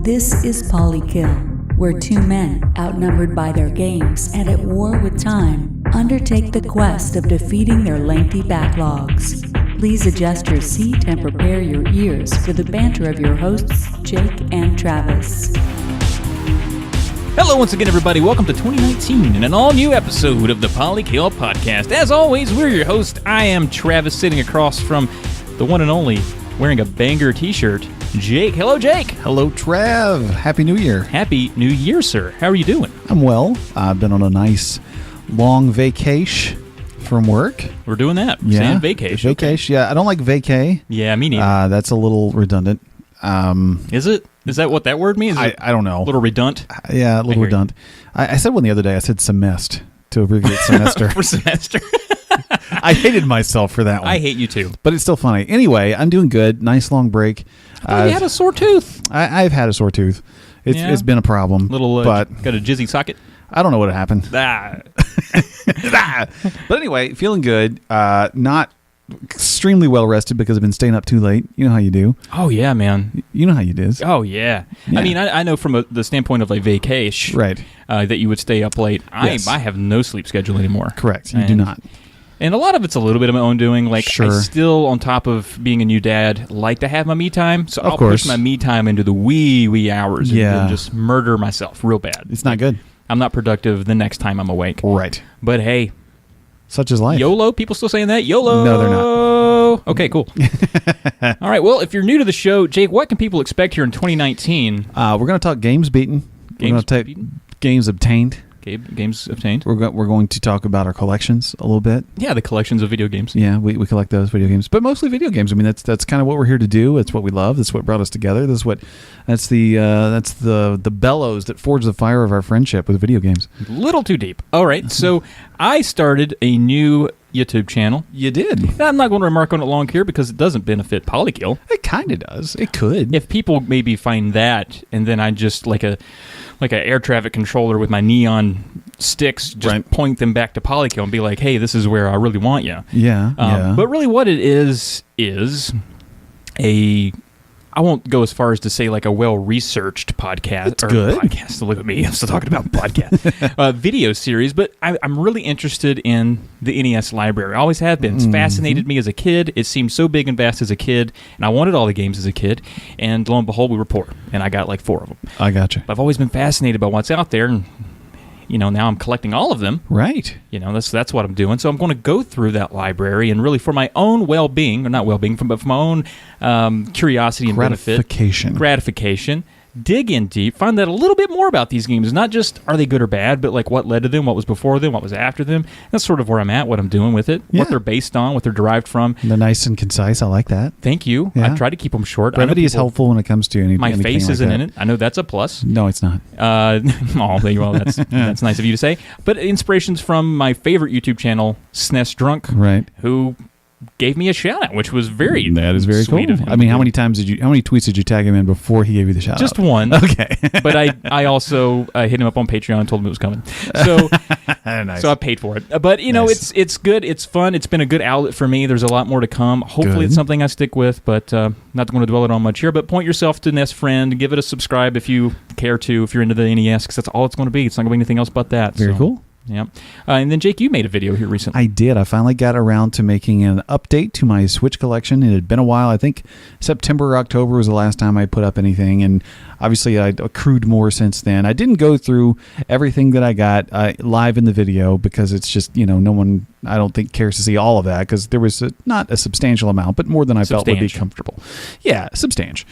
This is Polykill, where two men, outnumbered by their games and at war with time, undertake the quest of defeating their lengthy backlogs. Please adjust your seat and prepare your ears for the banter of your hosts, Jake and Travis. Hello once again, everybody. Welcome to 2019 and an all-new episode of the Polykill podcast. As always, we're your host. I am Travis, sitting across from the one and only, wearing a banger t-shirt, Jake. Hello, Jake. Hello, Trav. Happy New Year. Happy New Year, sir. How are you doing? I'm well. I've been on a nice long vacation from work. We're doing that. We're yeah. saying vacation. Vacation. Yeah, I don't like vacay. Yeah, me neither. That's a little redundant. Is it? Is that what that word means? I don't know. A little redundant? Yeah, a little redundant. I said one the other day. I said semester to abbreviate semester. For semester. I hated myself for that one. I hate you too. But it's still funny. Anyway, I'm doing good. Nice long break. You had a sore tooth. I've had a sore tooth. It's been a problem. But got a jizzy socket? I don't know what happened. But anyway, feeling good. Not extremely well rested because I've been staying up too late. You know how you do. Oh, yeah, man. You know how you do. Oh, yeah. I mean, I know from the standpoint of like vacation, right? That you would stay up late. Yes. I have no sleep schedule anymore. Correct. You do not. And a lot of it's a little bit of my own doing. Like, sure. I still, on top of being a new dad, like to have my me time. So I'll course. push my me time into the wee hours and just murder myself real bad. It's not good. I'm not productive the next time I'm awake. Right. But hey. Such is life. YOLO? People still saying that? YOLO? No, they're not. Okay, cool. All right, well, if you're new to the show, Jake, what can people expect here in 2019? We're going to talk games beaten. We're going to take games obtained. Games obtained. We're going to talk about our collections a little bit. Yeah, the collections of video games. Yeah, we collect those video games, but mostly video games. I mean, that's kind of what we're here to do. It's what we love. That's what brought us together. That's the bellows that forge the fire of our friendship with video games. A little too deep. All right, so I started a new YouTube channel. You did. I'm not going to remark on it long here because it doesn't benefit Polykill. It kind of does. It could. If people maybe find that, and then I just like a air traffic controller with my neon sticks, just point them back to Polykill and be like, hey, this is where I really want you. Yeah. But really what it is I won't go as far as to say like a well-researched podcast. It's good. Podcast. Look at me. I'm still talking about podcast. Video series. But I'm really interested in the NES library. I always have been. It's fascinated me as a kid. It seemed so big and vast as a kid. And I wanted all the games as a kid. And lo and behold, we were poor. And I got like 4 of them. I got you. I've always been fascinated by what's out there. And now I'm collecting all of them. Right. That's what I'm doing. So I'm going to go through that library and really for my own well-being, or not well-being, but for my own curiosity and gratification, dig in deep, find out a little bit more about these games. Not just are they good or bad, but like what led to them, what was before them, what was after them. That's sort of where I'm at, what I'm doing with it, what they're based on, what they're derived from. They're nice and concise. I like that. Thank you. Yeah. I try to keep them short. Brevity is helpful when it comes to anything. My face isn't like in it. I know that's a plus. No, it's not. Well, that's nice of you to say. But inspirations from my favorite YouTube channel, SNES Drunk, right? Who gave me a shout out, which was very sweet of him. I mean, how many tweets did you tag him in before he gave you the shout out? Just one. Okay. But I also hit him up on Patreon and told him it was coming. So nice. So I paid for it. But nice. it's good, it's fun, it's been a good outlet for me. There's a lot more to come. Hopefully it's something I stick with, but not going to dwell it on much here. But point yourself to NES Friend, give it a subscribe if you care to, if you're into the NES, because that's all it's going to be. It's not going to be anything else but that. Very cool. Yeah. And then, Jake, you made a video here recently. I did. I finally got around to making an update to my Switch collection. It had been a while. I think September or October was the last time I put up anything, and obviously I accrued more since then. I didn't go through everything that I got live in the video because it's just, no one, I don't think, cares to see all of that because there was not a substantial amount, but more than I felt would be comfortable. Yeah, substantial.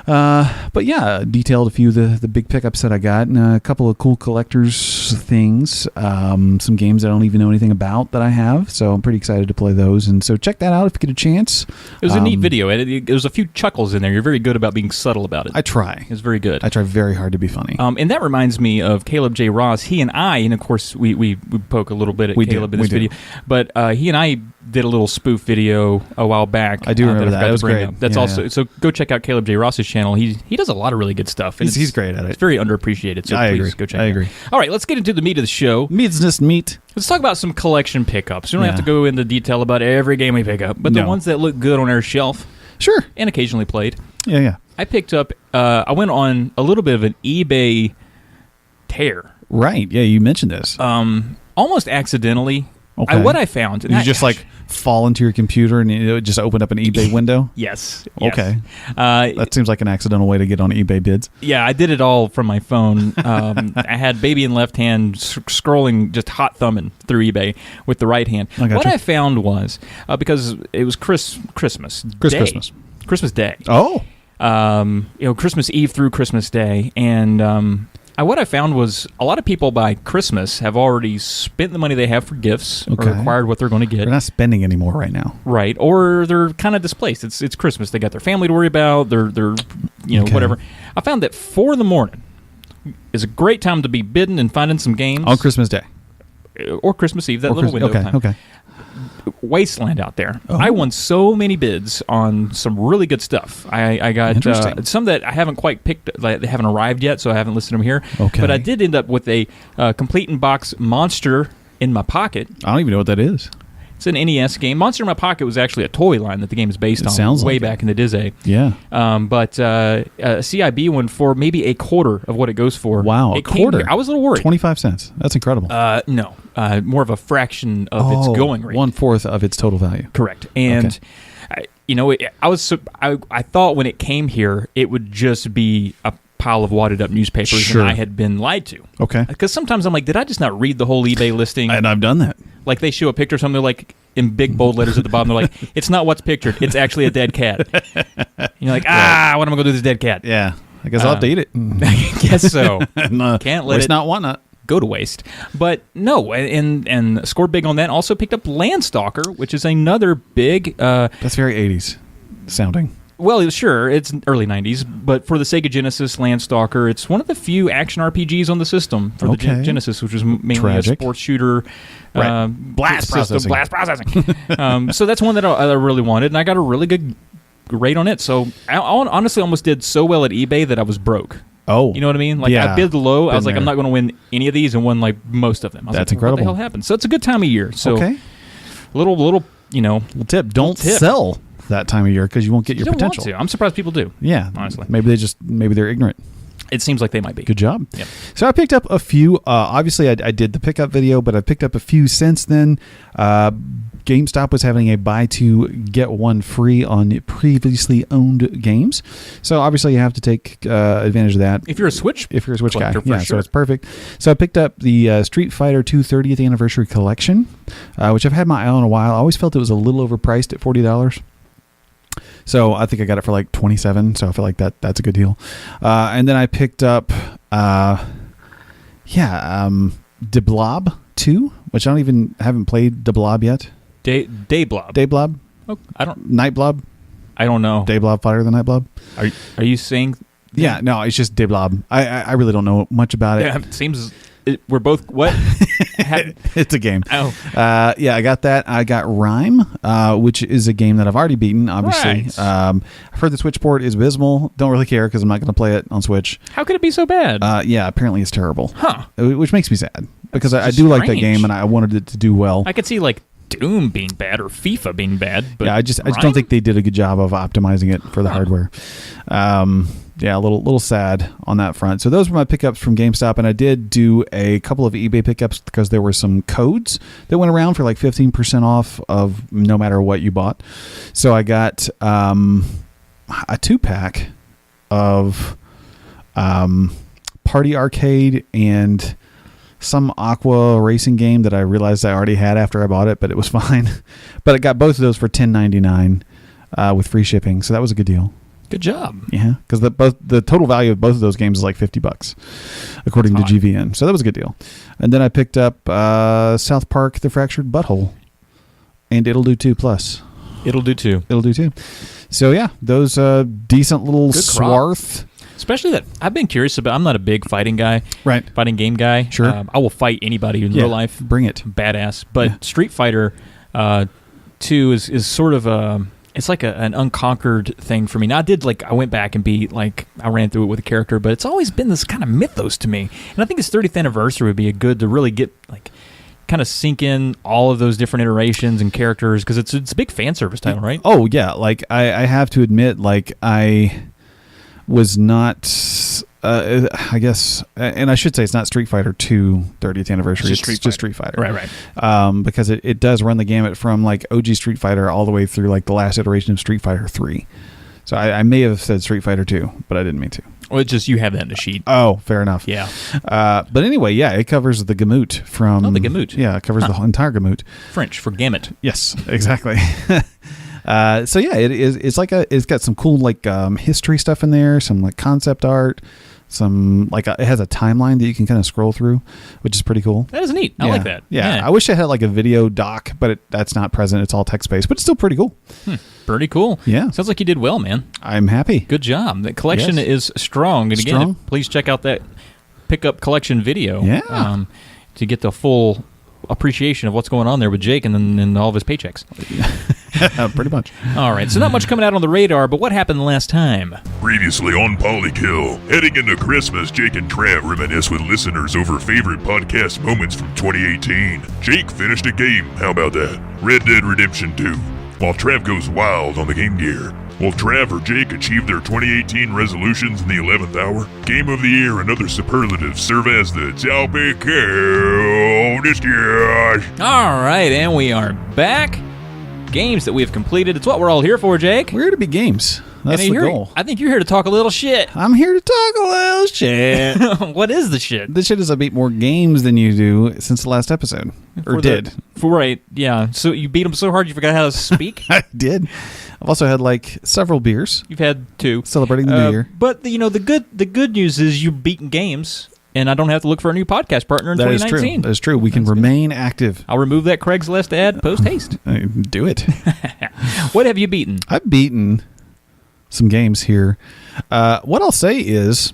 But yeah, detailed a few of the big pickups that I got and a couple of cool collector's things, some games I don't even know anything about that I have, so I'm pretty excited to play those, and so check that out if you get a chance. It was a neat video. There's a few chuckles in there. You're very good about being subtle about it. I try. It's very good. I try very hard to be funny. And that reminds me of Caleb J. Ross. He and I, and of course we poke a little bit at Caleb in this video, but he and I did a little spoof video a while back. I do remember that. That was great. That's also so. Go check out Caleb J. Ross's channel. He does a lot of really good stuff. He's great at it. It's very underappreciated. So please go check it out. I agree. All right, let's get into the meat of the show. Meat. Let's talk about some collection pickups. We don't have to go into detail about every game we pick up, but the ones that look good on our shelf. Sure. And occasionally played. Yeah. I picked up. I went on a little bit of an eBay tear. Right. Yeah, you mentioned this. Almost accidentally. Okay. What I found. You just like fall into your computer and it just opened up an eBay window? Yes. Okay. That seems like an accidental way to get on eBay bids. Yeah, I did it all from my phone. I had baby in left hand scrolling, just hot thumbing through eBay with the right hand. What I found was, because it was Christmas Day. Oh. Christmas Eve through Christmas Day. And what I found was a lot of people by Christmas have already spent the money they have for gifts or acquired what they're going to get. They're not spending anymore right now. Right. Or they're kind of displaced. It's Christmas. They got their family to worry about. They're whatever. I found that 4 a.m. is a great time to be bidding and finding some games. On Christmas Day. Or Christmas Eve, that little window of time. Okay. Wasteland out there. Oh. I won so many bids on some really good stuff. I got some that I haven't quite picked. They haven't arrived yet, so I haven't listed them here. Okay. But I did end up with a complete in box Monster in My Pocket. I don't even know what that is. It's an NES game. Monster in My Pocket was actually a toy line that the game is based on. Sounds way like back in the Disney. Yeah. But a CIB one for maybe a quarter of what it goes for. Wow, a quarter. I was a little worried. 25 cents. That's incredible. No. More of a fraction of its going rate. 1/4 of its total value. Correct. And I thought when it came here, it would just be a pile of wadded up newspapers, and I had been lied to. Okay. Because sometimes I'm like, did I just not read the whole eBay listing? And I've done that. Like they show a picture of something, they're like in big bold letters at the bottom. They're like, it's not what's pictured. It's actually a dead cat. And you're like, what am I going to do with this dead cat? Yeah. I guess I'll have to eat it. I guess so. Can't let it not want not go to waste. But no, and scored big on that. Also picked up Landstalker, which is another big. That's very 80s sounding. Well, sure, it's early 90s, but for the Sega Genesis, Landstalker, it's one of the few action RPGs on the system for the Genesis, which was mainly a sports shooter. Right. Blast processing. So that's one that I really wanted, and I got a really good rate on it. So I honestly almost did so well at eBay that I was broke. Oh. You know what I mean? Like, I bid low. I was like, I'm not going to win any of these, and won like most of them. I was That's like, incredible. What the hell happened? So it's a good time of year. So little little tip. Don't sell that time of year because you won't get your potential. Want to. I'm surprised people do. Yeah. Honestly. Maybe they're ignorant. It seems like they might be. Good job. Yep. So I picked up a few. Obviously, I did the pickup video, but I picked up a few since then. GameStop was having a buy two get one free on previously owned games, so obviously you have to take advantage of that. If you're a Switch guy, yeah, sure. So it's perfect. So I picked up the Street Fighter 2 30th Anniversary Collection, which I've had my eye on a while. I always felt it was a little overpriced at $40. So I think I got it for like $27. So I feel like that's a good deal. And then I picked up, DeBlob 2, which I haven't played DeBlob yet. Dayblob. Dayblob. Oh, Nightblob. I don't know. Dayblob Fighter than Nightblob. Are you saying? Yeah, no, it's just Dayblob. I really don't know much about it. Yeah, it seems. We're both what? It's a game. Oh, yeah, I got that. I got Rhyme, which is a game that I've already beaten. Obviously, right. I've heard the Switch port is abysmal. Don't really care because I'm not going to play it on Switch. How could it be so bad? Yeah, apparently it's terrible. Huh? Which makes me sad because I do like that game and I wanted it to do well. I could see like Doom being bad or FIFA being bad, but yeah, I just don't think they did a good job of optimizing it for the hardware. Yeah, a little sad on that front. So those were my pickups from GameStop, and I did do a couple of eBay pickups because there were some codes that went around for like 15% off of no matter what you bought. So I got a 2-pack of Party Arcade and some Aqua racing game that I realized I already had after I bought it, but it was fine. But I got both of those for $10.99 with free shipping, so that was a good deal. Good job. Yeah, because the total value of both of those games is like $50, according to GVN. So that was a good deal. And then I picked up South Park: The Fractured Butthole, and It'll Do 2 Plus. It'll do too. So yeah, those decent little swarth. Especially that I've been curious about. I'm not a big fighting guy, right? Fighting game guy. Sure. I will fight anybody in real life. Bring it. Badass. But Street Fighter 2 is sort of it's like an unconquered thing for me. Now I went back and I ran through it with a character, but it's always been this kind of mythos to me. And I think its 30th anniversary would be a good to really get kind of sink in all of those different iterations and characters because it's a big fan service title, right? Oh yeah, I have to admit, was not, I guess, and I should say it's not Street Fighter 2 30th anniversary. It's just Street Fighter. Right. Because it does run the gamut from like OG Street Fighter all the way through like the last iteration of Street Fighter 3. So I may have said Street Fighter 2, but I didn't mean to. Well, it's just you have that in the sheet. Oh, fair enough. Yeah. But anyway, yeah, it covers the gamut from... Oh, the gamut. Yeah, it covers the entire gamut. French for gamut. Yes, exactly. So yeah, it's like it's got some cool like history stuff in there, some like concept art, some like it has a timeline that you can kind of scroll through, which is pretty cool. That is neat. I like that. Yeah. I wish it had like a video doc, but that's not present. It's all text based, but it's still pretty cool. Pretty cool. Yeah. Sounds like you did well, man. I'm happy. Good job. The collection is strong. And again, please check out that pickup collection video. Yeah. To get the full appreciation of what's going on there with Jake and all of his paychecks. Pretty much. All right, so not much coming out on the radar, but what happened last time? Previously on Polykill, heading into Christmas, Jake and Trav reminisce with listeners over favorite podcast moments from 2018. Jake finished a game, how about that? Red Dead Redemption 2, while Trav goes wild on the Game Gear. Will Trav or Jake achieve their 2018 resolutions in the 11th hour? Game of the Year and other superlatives serve as the Polykill discussion. All right, and we are back. Games that we have completed. It's what we're all here for, Jake. We're here to be games. That's the goal. I think you're here to talk a little shit. I'm here to talk a little shit. What is the shit? The shit is I beat more games than you do since the last episode. Right, yeah. So you beat them so hard you forgot how to speak? I did. I've also had like several beers. You've had 2. Celebrating the new year. But the good news is you've beaten games, and I don't have to look for a new podcast partner in 2019. That is true. We can remain active. I'll remove that Craigslist ad post-haste. Do it. What have you beaten? I've beaten some games here. What I'll say is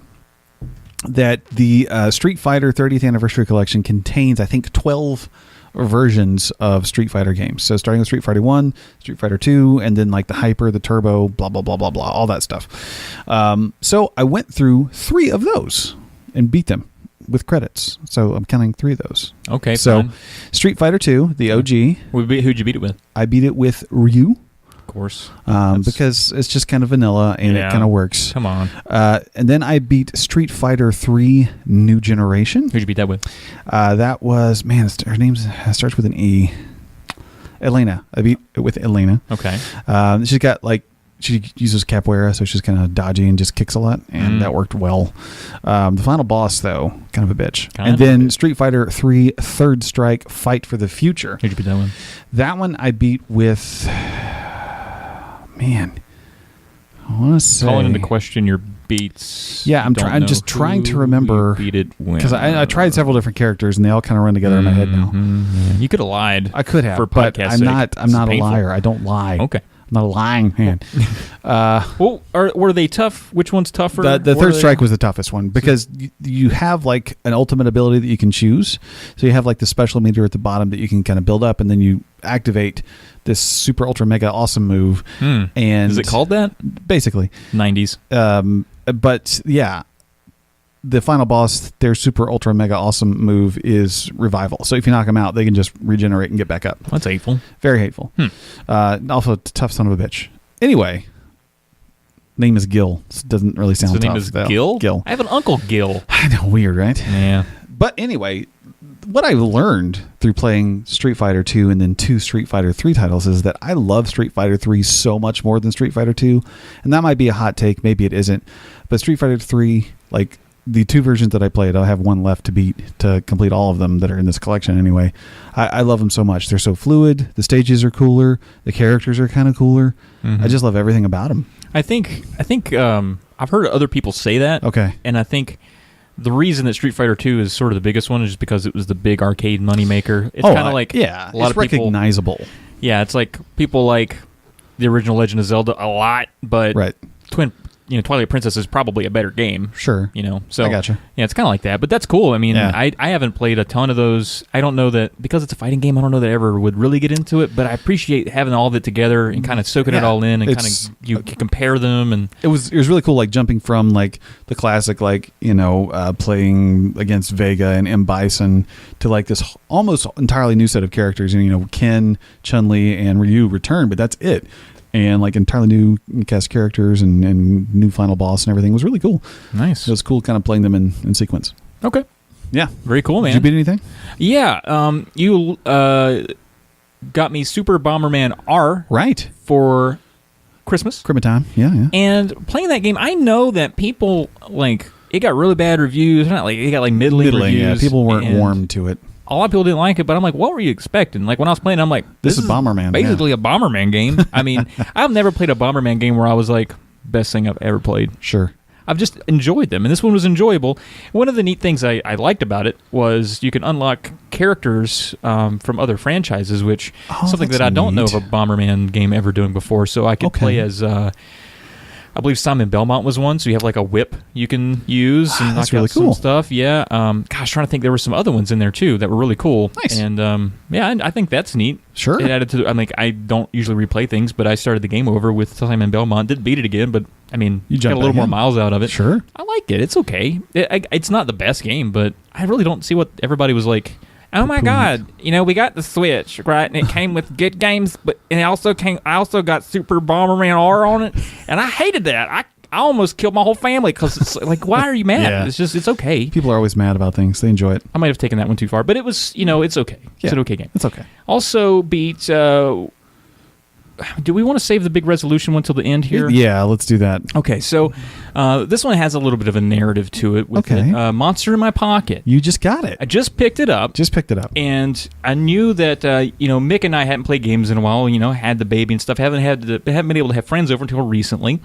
that the Street Fighter 30th Anniversary Collection contains, I think, 12 versions of Street Fighter games. So starting with Street Fighter 1, Street Fighter 2, and then like the Hyper, the Turbo, blah, blah, blah, blah, blah, all that stuff. So I went through 3 of those and beat them with credits. So I'm counting 3 of those. Okay, so fine. Street Fighter 2, the OG. Who'd you beat it with? I beat it with Ryu. Of course. Because it's just kind of vanilla and it kind of works. Come on. And then I beat Street Fighter 3 New Generation. Who'd you beat that with? That was, man, her name starts with an E. Elena. I beat it with Elena. Okay. She's got like, she uses capoeira, so she's kind of dodgy and just kicks a lot, and that worked well. The final boss, though, kind of a bitch. Then Street Fighter 3 Third Strike Fight for the Future. Who'd you beat that one? That one I beat with... Man, I want to say... Calling into question your beats. Yeah, I'm just trying to remember... Beat it when? Because I tried several different characters, and they all kind of run together in my head now. Yeah. You could have lied. I could have, for but I'm not a painful. liar. I don't lie. Okay. I'm not a lying man. Well, were they tough? Which one's tougher? The Third Strike was the toughest one because you have like an ultimate ability that you can choose. So you have like the special meter at the bottom that you can kind of build up, and then you activate this super ultra mega awesome move. And is it called that? Basically. 90s. But yeah. The final boss, their super ultra mega awesome move is revival. So if you knock them out, they can just regenerate and get back up. That's hateful. Very hateful. Also, a tough son of a bitch. Anyway, name is Gil. Doesn't really sound tough. His name is though. Gil? Gil. I have an uncle Gil. I know, weird, right? Yeah. But anyway, what I learned through playing Street Fighter 2 and then 2 Street Fighter 3 titles is that I love Street Fighter 3 so much more than Street Fighter 2. And that might be a hot take. Maybe it isn't. But Street Fighter 3, like... The 2 versions that I played, I have 1 left to beat to complete all of them that are in this collection anyway. I love them so much. They're so fluid. The stages are cooler. The characters are kind of cooler. I just love everything about them. I think I've heard other people say that. Okay. And I think the reason that Street Fighter 2 is sort of the biggest one is just because it was the big arcade moneymaker. It's kind of like a lot of people, recognizable. Yeah, it's like people like the original Legend of Zelda a lot, but Twilight Princess is probably a better game. Sure. So I gotcha. Yeah, it's kind of like that, but that's cool. I mean, I haven't played a ton of those. I don't know that, because it's a fighting game, I don't know that I ever would really get into it, but I appreciate having all of it together and kind of soaking it all in and kind of, you can compare them. And it was really cool, like jumping from like the classic, like, playing against Vega and M. Bison to like this almost entirely new set of characters. Ken, Chun-Li, and Ryu return, but that's it. and like entirely new cast characters and new final boss and everything. It was really cool. Nice. It was cool kind of playing them in sequence. Okay. Yeah. Very cool, man. Did you beat anything? Yeah. You got me Super Bomberman R. Right. For Christmas. Time. Yeah. And playing that game, I know that people, like, it got really bad reviews. Not like it got like middling reviews. Yeah. People weren't warm to it. A lot of people didn't like it, but I'm like, what were you expecting? Like, when I was playing, I'm like, this is Bomberman. Basically a Bomberman game. I mean, I've never played a Bomberman game where I was like, best thing I've ever played. Sure. I've just enjoyed them, and this one was enjoyable. One of the neat things I liked about it was you can unlock characters from other franchises, which is something that I don't know of a Bomberman game ever doing before. So I could play as, I believe Simon Belmont was one, so you have like a whip you can use and knock out some stuff. Yeah. Gosh, trying to think, there were some other ones in there too that were really cool. Nice. And I think that's neat. Sure. It added to. I mean, I don't usually replay things, but I started the game over with Simon Belmont. Didn't beat it again, but I mean, you got a little more miles out of it. Sure. I like it. It's okay. It's not the best game, but I really don't see what everybody was like. Oh my God! We got the Switch, right? And it came with good games, but I also got Super Bomberman R on it, and I hated that. I almost killed my whole family because it's like, why are you mad? Yeah. It's okay. People are always mad about things. They enjoy it. I might have taken that one too far, but it was, it's okay. It's an okay game. It's okay. Also beat. Do we want to save the big resolution one till the end here? Yeah, let's do that. Okay, so this one has a little bit of a narrative to it. With it. Monster in My Pocket. You just got it. I just picked it up. And I knew that, Mick and I hadn't played games in a while, had the baby and stuff. Haven't been able to have friends over until recently.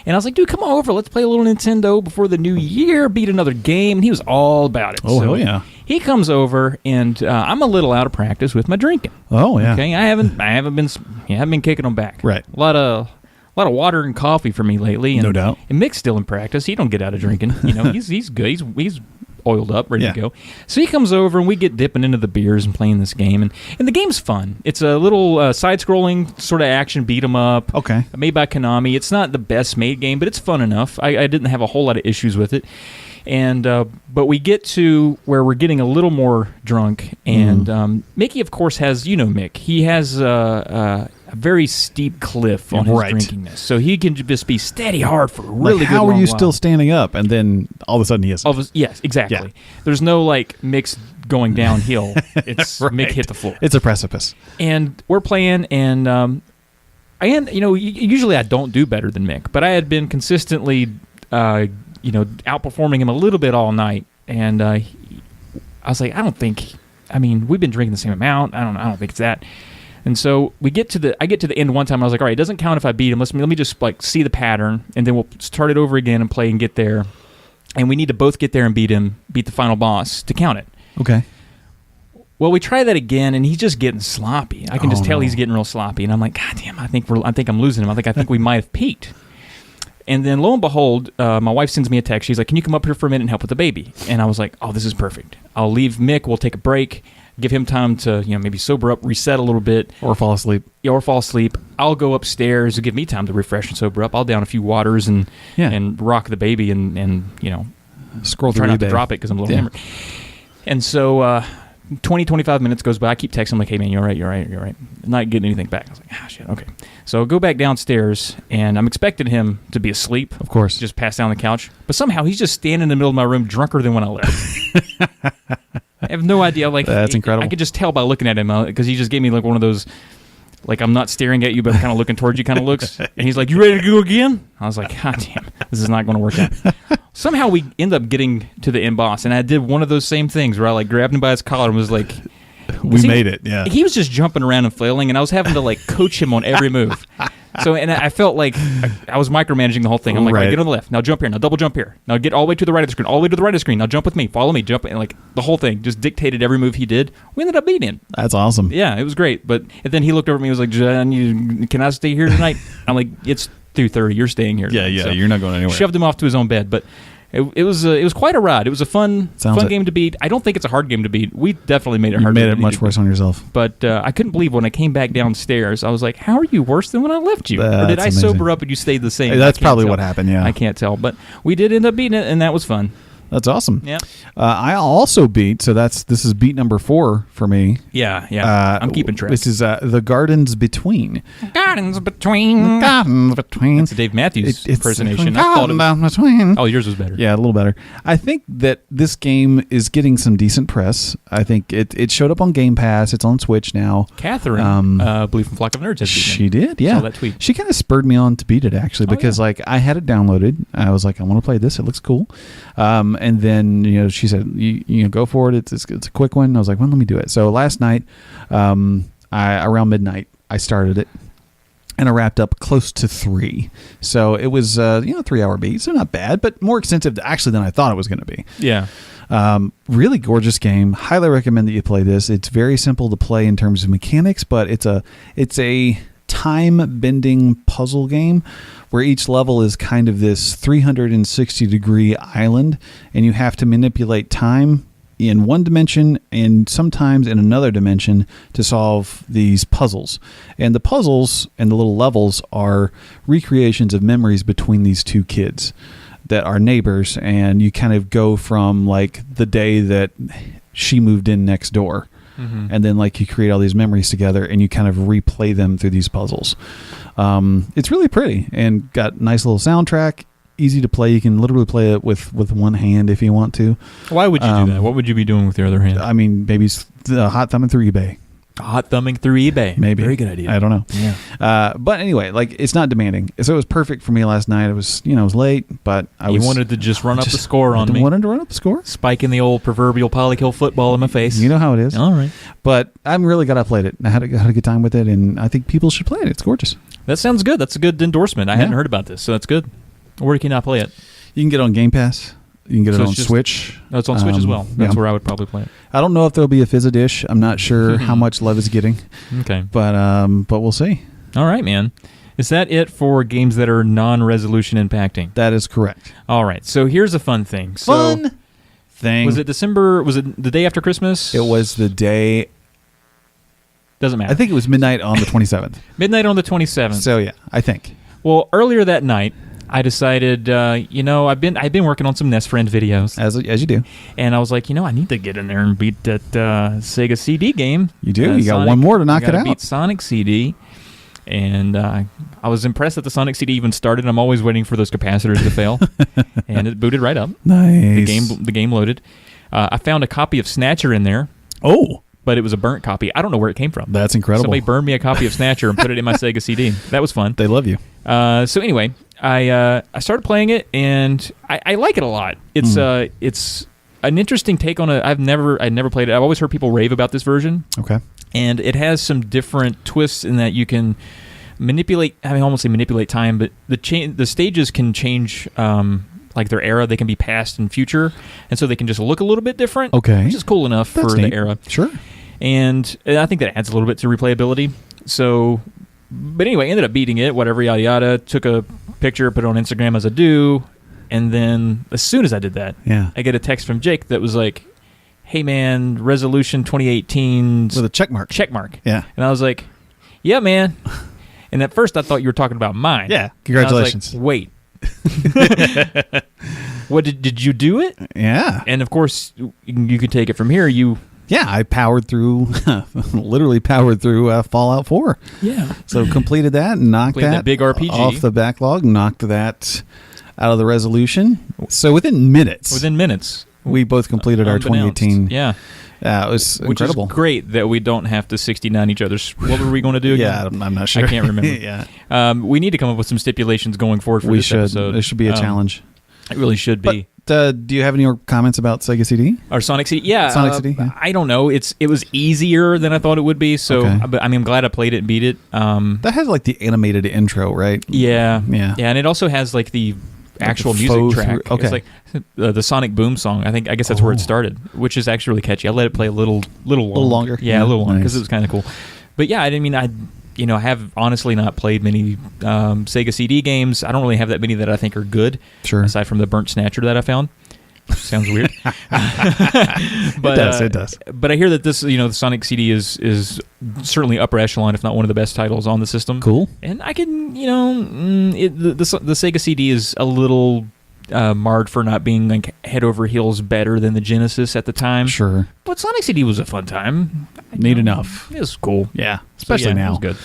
And I was like, dude, come on over. Let's play a little Nintendo before the new year, beat another game. And he was all about it. Oh, hell yeah. He comes over, and I'm a little out of practice with my drinking. Oh yeah. Okay, I haven't been kicking them back. Right. A lot of water and coffee for me lately. And, no doubt. And Mick's still in practice. He don't get out of drinking. He's good. He's oiled up, ready to go. So he comes over, and we get dipping into the beers and playing this game. And the game's fun. It's a little side-scrolling sort of action beat 'em up. Okay. Made by Konami. It's not the best made game, but it's fun enough. I didn't have a whole lot of issues with it. And but we get to where we're getting a little more drunk, and Mickey, of course, has Mick. He has a very steep cliff on his drinkingness, so he can just be steady hard for a really good how long are you while. Still standing up, and then all of a sudden he is. Yes, exactly. Yeah. There's no Mick's going downhill. It's Mick hit the floor. It's a precipice. And we're playing, and usually I don't do better than Mick, but I had been consistently. Outperforming him a little bit all night, and I was like, we've been drinking the same amount. I don't think it's that. And so I get to the end one time. And I was like, all right, it doesn't count if I beat him. Let me just see the pattern, and then we'll start it over again and play and get there. And we need to both get there and beat the final boss to count it. Okay. Well, we try that again, and he's just getting sloppy. I can just tell he's getting real sloppy, and I'm like, God damn, I think I'm losing him. I think we might have peaked. And then, lo and behold, my wife sends me a text. She's like, can you come up here for a minute and help with the baby? And I was like, oh, this is perfect. I'll leave Mick. We'll take a break, give him time to maybe sober up, reset a little bit. Or fall asleep. Yeah, or fall asleep. I'll go upstairs to give me time to refresh and sober up. I'll down a few waters and rock the baby and scroll try through not to drop it because I'm a little hammered. And so 20, 25 minutes goes by. I keep texting him like, hey, man, you're right. Not getting anything back. I was like, shit, okay. So I go back downstairs, and I'm expecting him to be asleep. Of course. Just pass down on the couch. But somehow he's just standing in the middle of my room drunker than when I left. I have no idea. That's incredible. I could just tell by looking at him because he just gave me one of those, I'm not staring at you, but I'm kind of looking towards you kind of looks. And he's like, you ready to go again? I was like, God damn, this is not going to work out. Somehow we end up getting to the end boss, and I did one of those same things where I grabbed him by his collar and was like, we made it, yeah. He was just jumping around and flailing, and I was having to coach him on every move. So, and I felt like I was micromanaging the whole thing. I'm like, right, get on the left, now jump here, now double jump here, now get all the way to the right of the screen, all the way to the right of the screen, now jump with me, follow me, jump, and the whole thing just dictated every move he did. We ended up beating him. That's awesome. Yeah, it was great. But and then he looked over at me and was like, John, can I stay here tonight? I'm like, it's 2:30, you're staying here. Yeah, so you're not going anywhere. Shoved him off to his own bed, but it was quite a ride. It was a fun game to beat. I don't think it's a hard game to beat. We definitely made it hard. You made it much worse on yourself. But I couldn't believe when I came back downstairs, I was like, how are you worse than when I left you? That's or did I amazing. sober up and you stayed the same? Hey, that's probably what happened, yeah. I can't tell. But we did end up beating it, and that was fun. That's awesome. Yeah. I also beat, this is beat number 4 for me. Yeah. I'm keeping track. This is The Gardens Between. Gardens Between. Gardens Between. That's a Dave Matthews impersonation. Between. Oh, yours was better. Yeah, a little better. I think that this game is getting some decent press. I think it showed up on Game Pass. It's on Switch now. Catherine, Blue from Flock of Nerds, has beaten it. She did, yeah. Saw that tweet. She kind of spurred me on to beat it, actually, because I had it downloaded. I was like, I want to play this. It looks cool. And then she said, you go for it. It's a quick one. I was like, well, let me do it. So last night, around midnight, I started it. And I wrapped up close to 3. So it was, 3-hour beat. So not bad, but more extensive actually than I thought it was going to be. Yeah. Really gorgeous game. Highly recommend that you play this. It's very simple to play in terms of mechanics, but it's a time-bending puzzle game where each level is kind of this 360-degree island, and you have to manipulate time in one dimension and sometimes in another dimension to solve these puzzles. And the puzzles and the little levels are recreations of memories between these two kids that are neighbors, and you kind of go from like the day that she moved in next door. Mm-hmm. And then like you create all these memories together and you kind of replay them through these puzzles. It's really pretty and got nice little soundtrack. Easy to play. You can literally play it with one hand if you want to. Why would you do that? What would you be doing with your other hand? I mean, maybe hot thumbing through eBay. Hot thumbing through eBay. Maybe. Very good idea. I don't know. Yeah. But anyway, like it's not demanding. So it was perfect for me last night. It was, it was late, but You wanted to just run up the score on me. Wanted to run up the score. Spiking the old proverbial Polykill football in my face. You know how it is. All right. But I'm really glad I played it. I had a good time with it, and I think people should play it. It's gorgeous. That sounds good. That's a good endorsement. I hadn't heard about this, so that's good. Where can I play it? You can get it on Game Pass. You can get it on Switch. No, it's on Switch as well. That's where I would probably play it. I don't know if there'll be a Fizz-a-Dish. I'm not sure how much love it's getting. Okay. But we'll see. All right, man. Is that it for games that are non-resolution impacting? That is correct. All right. So here's a fun thing. Was it December? Was it the day after Christmas? It was the day. Doesn't matter. I think it was midnight on the 27th. Midnight on the 27th. So yeah, I think. Well, earlier that night, I decided, I've been working on some Nest Friend videos. As you do. And I was like, I need to get in there and beat that Sega CD game. You do? You got one more to knock it out. Beat Sonic CD. And I was impressed that the Sonic CD even started. I'm always waiting for those capacitors to fail. And it booted right up. Nice. The game loaded. I found a copy of Snatcher in there. Oh. But it was a burnt copy. I don't know where it came from. That's incredible. Somebody burned me a copy of Snatcher and put it in my Sega CD. That was fun. They love you. So anyway, I started playing it, and I like it a lot. It's an interesting take on I'd never played it. I've always heard people rave about this version. Okay. And it has some different twists in that you can manipulate. I mean, I won't say manipulate time, but the stages can change. Like their era, they can be past and future, and so they can just look a little bit different. Okay, which is cool enough for the era. Sure. And I think that adds a little bit to replayability. So, but anyway, ended up beating it. Whatever, yada yada. Took a picture, put it on Instagram as I do, and then as soon as I did that, I get a text from Jake that was like, "Hey man, resolution 2018 with a check mark." Check mark. Yeah. And I was like, "Yeah, man." And at first, I thought you were talking about mine. Yeah. Congratulations. And I was like, wait. What did you do it? Yeah. And of course you could take it from here. I powered through literally powered through Fallout 4. Yeah. So completed that and knocked that big RPG off the backlog, knocked that out of the resolution. So within minutes we both completed our 2018. Yeah. It was incredible. Which is great that we don't have to 69 each other's. What were we going to do again? Yeah, I'm not sure. I can't remember. Yeah. We need to come up with some stipulations going forward for this episode. It should be a challenge. It really should be. But, do you have any more comments about Sega CD? Or Sonic CD? Yeah. Sonic CD? Yeah. I don't know. It was easier than I thought it would be. So, but I'm glad I played it and beat it. That has like the animated intro, right? Yeah. Yeah. Yeah, and it also has like the actual music track. Okay. It's like the Sonic Boom song. I guess that's where it started, which is actually really catchy. I let it play a little longer. Yeah, a little longer because it was kind of cool. But yeah, I have honestly not played many Sega CD games. I don't really have that many that I think are good. Sure. Aside from the burnt Snatcher that I found. Sounds weird. But, it does. But I hear that this, the Sonic CD is certainly upper echelon, if not one of the best titles on the system. Cool. And I can, the Sega CD is a little marred for not being like head over heels better than the Genesis at the time. Sure. But Sonic CD was a fun time. Neat enough. It was cool. Yeah, especially now. It was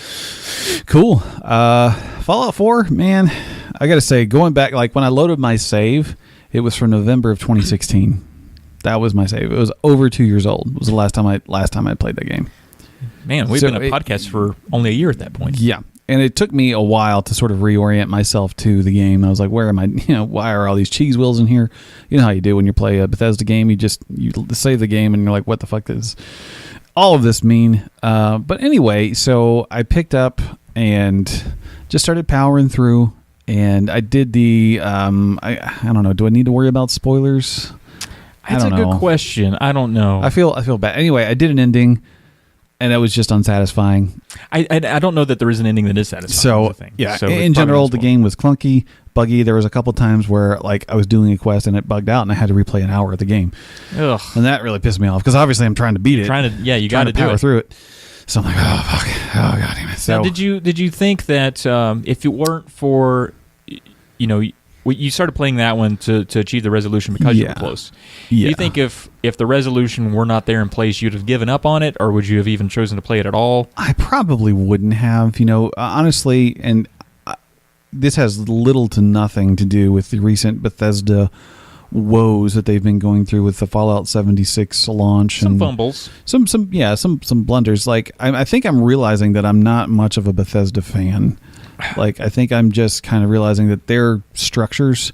good. Cool. Fallout 4, man, I got to say, going back, like when I loaded my save, it was from November of 2016. That was my save. It was over 2 years old. It was the last time I played that game. Man, we've been a podcast for only a year at that point. Yeah. And it took me a while to sort of reorient myself to the game. I was like, where am I? Why are all these cheese wheels in here? You know how you do when you play a Bethesda game. You save the game and you're like, what the fuck does all of this mean? But anyway, so I picked up and just started powering through. And I did the, I don't know. Do I need to worry about spoilers? That's a good question. I don't know. I feel bad. Anyway, I did an ending. And it was just unsatisfying. I don't know that there is an ending that is satisfying. So, yeah, so in general, the game was clunky, buggy. There was a couple times where like I was doing a quest and it bugged out and I had to replay an hour of the game. Ugh. And that really pissed me off because obviously I'm trying to beat it. You got to power through it. So I'm like, oh, fuck. Oh, God damn it. So, now, did you think that if it weren't for, you started playing that one to achieve the resolution because you were close. Yeah. Do you think if the resolution were not there in place, you'd have given up on it, or would you have even chosen to play it at all? I probably wouldn't have, honestly, and this has little to nothing to do with the recent Bethesda woes that they've been going through with the Fallout 76 launch. Some and fumbles. Some blunders. Like, I think I'm realizing that I'm not much of a Bethesda fan. Like, I think I'm just kind of realizing that their structures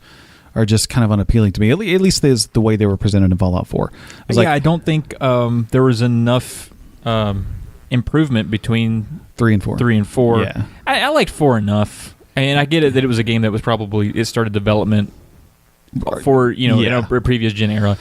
are just kind of unappealing to me. At least there's the way they were presented in Fallout 4. I don't think there was enough improvement between 3 and 4. 3 and 4. Yeah. I liked 4 enough. And I get it that it was a game that was it started development for, in a previous gen era.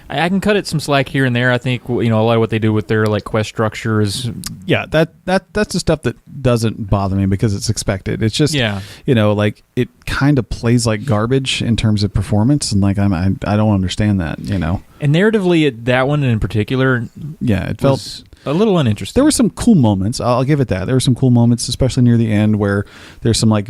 I can cut it some slack here and there. I think a lot of what they do with their like quest structure is that's the stuff that doesn't bother me because it's expected. It's just like it kind of plays like garbage in terms of performance, and like I don't understand that. And narratively, that one in particular, it felt a little uninteresting. There were some cool moments. I'll give it that. There were some cool moments, especially near the end, where there's some like,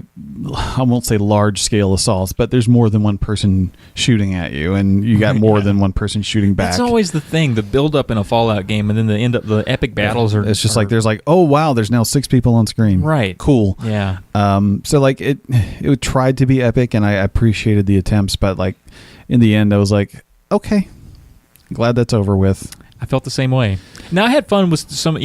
I won't say large scale assaults, but there's more than one person shooting at you, and you got more than one person shooting back. That's always the thing. The build up in a Fallout game, and then the epic battles are. It's just like there's like, oh wow, there's now 6 people on screen. Right. Cool. Yeah. So like it tried to be epic, and I appreciated the attempts, but like in the end, I was like, okay, glad that's over with. I felt the same way. Now, I had fun with some,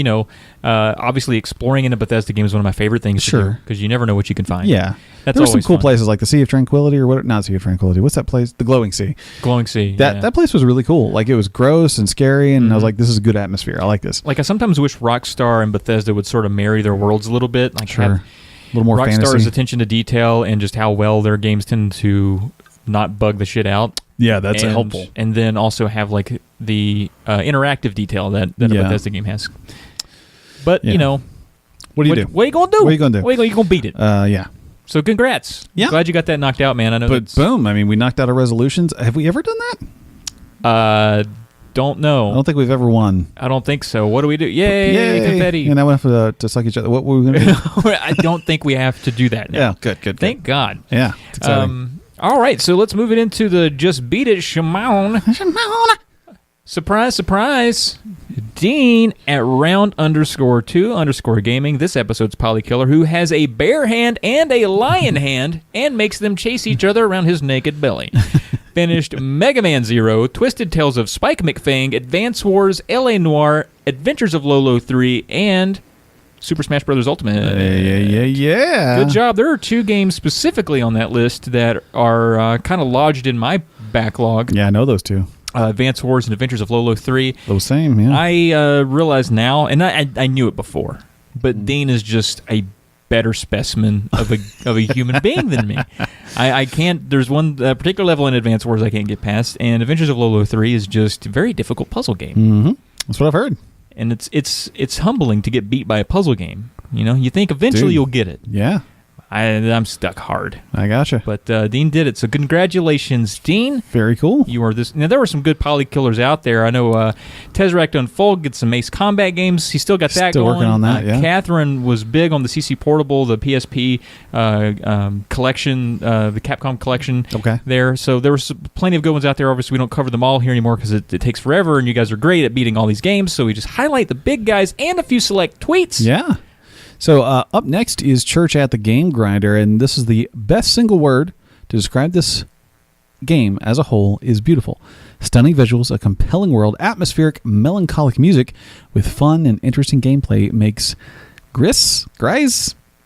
obviously exploring in a Bethesda game is one of my favorite things to do because you never know what you can find. Yeah. There were some cool places like the Sea of Tranquility or what? Not Sea of Tranquility. What's that place? The Glowing Sea. Glowing Sea. That place was really cool. Like, it was gross and scary, and I was like, this is a good atmosphere. I like this. Like, I sometimes wish Rockstar and Bethesda would sort of marry their worlds a little bit. Like, a little more fantasy. Rockstar's attention to detail and just how well their games tend to not bug the shit out. Yeah, that's helpful. And then also have like the interactive detail that a Bethesda game has. But what do you do? What are you gonna do? What are you gonna do? You gonna beat it? Yeah. So congrats. Yeah. Glad you got that knocked out, man. I know. But boom! I mean, we knocked out our resolutions. Have we ever done that? Don't know. I don't think we've ever won. I don't think so. What do we do? Yay! Confetti. And now we have to suck each other. What were we gonna do? I don't think we have to do that now. Yeah. Good. Thank God. Yeah. It's exciting. All right, so let's move it into the Just Beat It Shimon. Surprise, surprise. Dean at round_2_gaming. This episode's Polykiller, who has a bear hand and a lion hand and makes them chase each other around his naked belly. Finished Mega Man Zero, Twisted Tales of Spike McFang, Advance Wars, L.A. Noire, Adventures of Lolo 3, and Super Smash Bros. Ultimate. Yeah. Good job. There are 2 games specifically on that list that are kind of lodged in my backlog. Yeah, I know those 2. Advance Wars and Adventures of Lolo 3. Those same, yeah. I realize now, and I knew it before, but Dean is just a better specimen of a human being than me. I can't. There's one particular level in Advance Wars I can't get past, and Adventures of Lolo 3 is just a very difficult puzzle game. Mm-hmm. That's what I've heard. And it's humbling to get beat by a puzzle game. You think eventually you'll get it. Yeah. I'm stuck hard. I gotcha. But Dean did it, so congratulations, Dean. Very cool. You are this. Now, there were some good Polykillers out there. I know Tesseract Unfold gets some Ace Combat games. He still got that Still going. working on that, yeah. Catherine was big on the CC Portable, the PSP collection, the Capcom collection there. So there was plenty of good ones out there. Obviously, we don't cover them all here anymore because it takes forever, and you guys are great at beating all these games. So we just highlight the big guys and a few select tweets. Yeah. So up next is Church at the Game Grinder, and this is the best single word to describe this game as a whole is beautiful. Stunning visuals, a compelling world, atmospheric, melancholic music with fun and interesting gameplay makes Gris?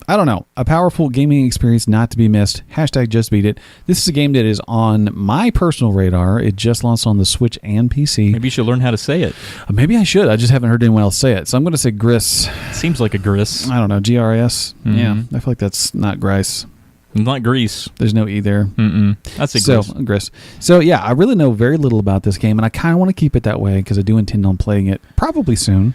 I don't know. A powerful gaming experience not to be missed. Hashtag just beat it. This is a game that is on my personal radar. It just launched on the Switch and PC. Maybe you should learn how to say it. Maybe I should. I just haven't heard anyone else say it. So I'm going to say Gris. Seems like a Gris. I don't know. GRS? Mm-hmm. Yeah. I feel like that's not Grice. Not Grease. There's no E there. That's a Gris. So yeah, I really know very little about this game, and I kind of want to keep it that way because I do intend on playing it probably soon.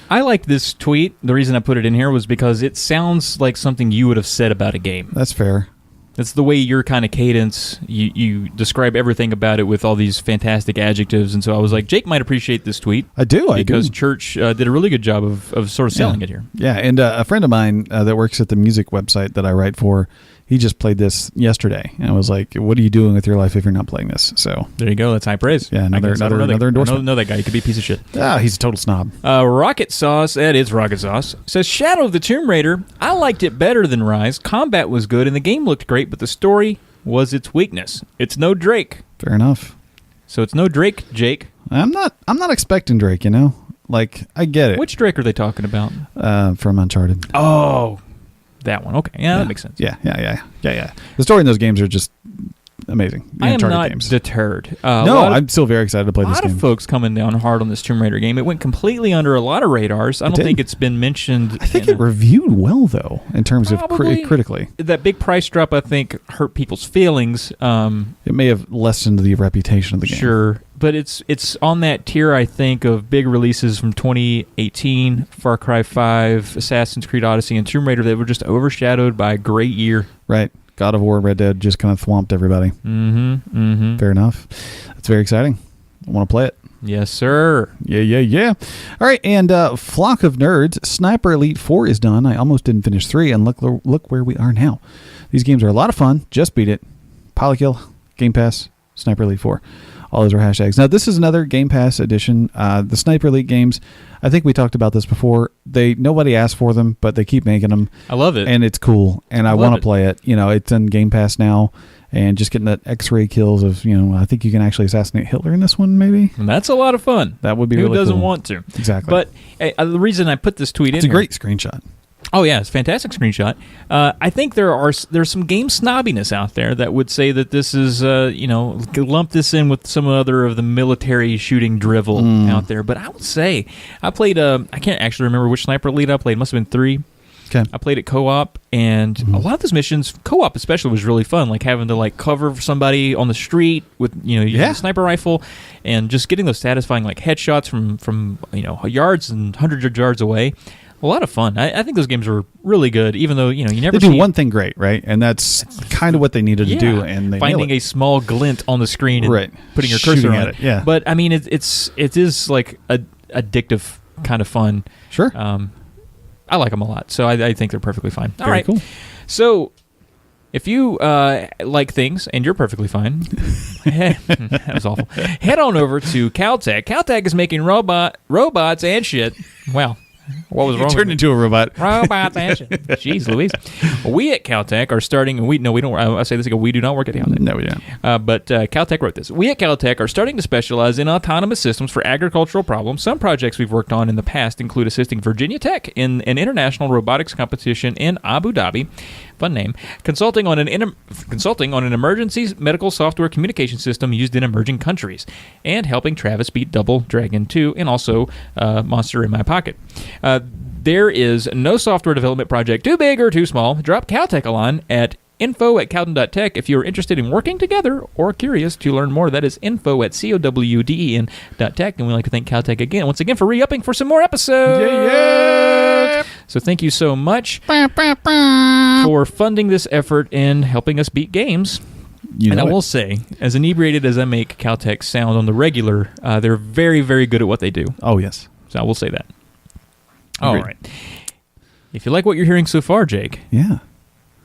I like this tweet. The reason I put it in here was because it sounds like something you would have said about a game. That's fair. It's the way your kind of cadence, you describe everything about it with all these fantastic adjectives, and so I was like, Jake might appreciate this tweet. I do. Because Church did a really good job of sort of selling it here. Yeah, and a friend of mine that works at the music website that I write for, he just played this yesterday, and I was like, what are you doing with your life if you're not playing this? So there you go. That's high praise. Yeah, another endorsement. I know that guy. He could be a piece of shit. He's a total snob. Rocket Sauce, that is Rocket Sauce, says, Shadow of the Tomb Raider, I liked it better than Rise. Combat was good, and the game looked great, but the story was its weakness. It's no Drake. Fair enough. So it's no Drake, Jake. I'm not expecting Drake, you know? Like, I get it. Which Drake are they talking about? From Uncharted. Oh, that one. Okay. Yeah, that makes sense. Yeah. The story in those games are just amazing. I am not deterred. I'm still very excited to play this game. A lot of folks coming down hard on this Tomb Raider game. It went completely under a lot of radars. I don't think it's been mentioned. I think it reviewed well, though, in terms of critically. That big price drop, I think, hurt people's feelings. It may have lessened the reputation of the game. Sure. But it's on that tier, I think, of big releases from 2018, Far Cry 5, Assassin's Creed Odyssey, and Tomb Raider that were just overshadowed by a great year. Right. God of War, Red Dead just kind of thwomped everybody. Fair enough. That's very exciting. I want to play it. Yes, sir. Yeah. All right, and Flock of Nerds, Sniper Elite 4 is done. I almost didn't finish 3, and look where we are now. These games are a lot of fun. Just beat it. Polykill, Game Pass, Sniper Elite 4. All those are hashtags. Now, this is another Game Pass edition. The Sniper Elite games, I think we talked about this before. Nobody asked for them, but they keep making them. I love it. And it's cool, and I want to play it. You know, it's in Game Pass now, and just getting that X-ray kills of, I think you can actually assassinate Hitler in this one, maybe. And that's a lot of fun. That would be really cool. Who doesn't want to? Exactly. But the reason I put this tweet in it's a great screenshot. Oh, yeah, it's a fantastic screenshot. I think there's some game snobbiness out there that would say that this is, lump this in with some other of the military shooting drivel out there. But I would say, I played, I can't actually remember which Sniper Elite I played. It must have been 3. Okay. I played it co-op, and a lot of those missions, co-op especially, was really fun. Like having to cover somebody on the street with using a sniper rifle, and just getting those satisfying headshots from yards and hundreds of yards away. A lot of fun. I think those games are really good, even though you never. They do one thing great, right? And that's kind of what they needed to do. And they finding a small glint on the screen and putting your cursor on it. Yeah. But I mean, it is like addictive kind of fun. Sure. I like them a lot, so I think they're perfectly fine. Very all right, cool. So if you like things and you're perfectly fine, that was awful. Head on over to Caltech. Caltech is making robots and shit. Wow. What was wrong? You turned into a robot. Robots and shit. Jeez Louise. We at Caltech are starting, and we don't. I say this again. We do not work at Caltech. No, we don't. But Caltech wrote this. We at Caltech are starting to specialize in autonomous systems for agricultural problems. Some projects we've worked on in the past include assisting Virginia Tech in an international robotics competition in Abu Dhabi. Fun name. Consulting on an emergency medical software communication system used in emerging countries, and helping Travis beat Double Dragon 2, and also Monster in My Pocket. There is no software development project too big or too small. Drop Caltech a line at info@cowden.tech if you're interested in working together or curious to learn more. That is info@cowden.tech. And we'd like to thank Caltech once again for re-upping for some more episodes. Yeah. So thank you so much for funding this effort and helping us beat games. And I will say, as inebriated as I make Caltech sound on the regular, they're very, very good at what they do. Oh, yes. So I will say that. All right. If you like what you're hearing so far, Jake,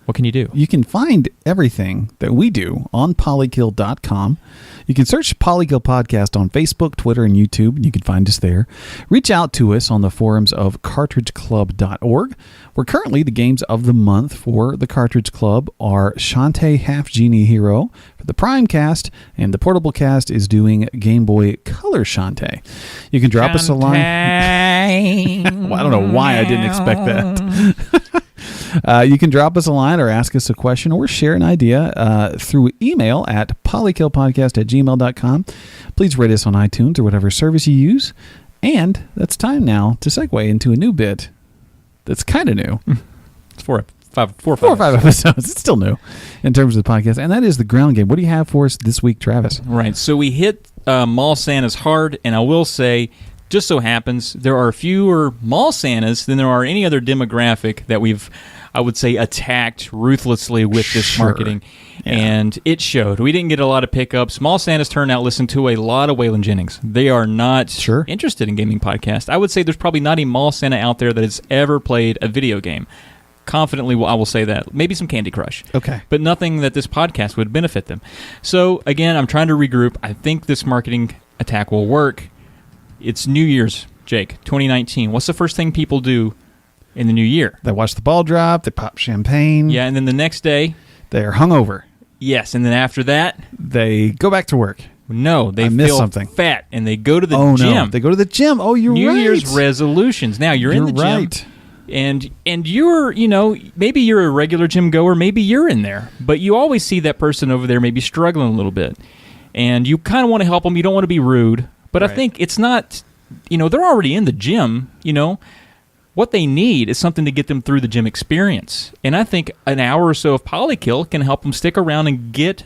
what can you do? You can find everything that we do on polykill.com. You can search Polykill Podcast on Facebook, Twitter, and YouTube, and you can find us there. Reach out to us on the forums of cartridgeclub.org, where currently the games of the month for the Cartridge Club are Shantae Half Genie Hero for the Primecast, and the Portable Cast is doing Game Boy Color Shantae. You can drop us a line. Well, I don't know why I didn't expect that. You can drop us a line or ask us a question or share an idea through email at polykillpodcast@gmail.com. Please rate us on iTunes or whatever service you use. And that's time now to segue into a new bit that's kind of new. It's four or five episodes. It's still new in terms of the podcast. And that is the ground game. What do you have for us this week, Travis? Right. So we hit Mall Santas hard, and I will say, just so happens, there are fewer Mall Santas than there are any other demographic that we've, I would say, attacked ruthlessly with this marketing. Yeah. And it showed. We didn't get a lot of pickups. Mall Santas turned out listened to a lot of Waylon Jennings. They are not interested in gaming podcasts. I would say there's probably not a Mall Santa out there that has ever played a video game. Confidently, I will say that. Maybe some Candy Crush. Okay. But nothing that this podcast would benefit them. So, again, I'm trying to regroup. I think this marketing attack will work. It's New Year's, Jake, 2019. What's the first thing people do in the new year? They watch the ball drop. They pop champagne. Yeah, and then the next day, they're hungover. Yes, and then after that, they go back to work. No, they feel fat, and they go to the gym. No. They go to the gym. Oh, you're right. New Year's resolutions. Now, you're in the gym. Right. And you're, maybe you're a regular gym goer, maybe you're in there, but you always see that person over there maybe struggling a little bit. And you kind of want to help them. You don't want to be rude. But I think it's not, they're already in the gym, What they need is something to get them through the gym experience. And I think an hour or so of Polykill can help them stick around and get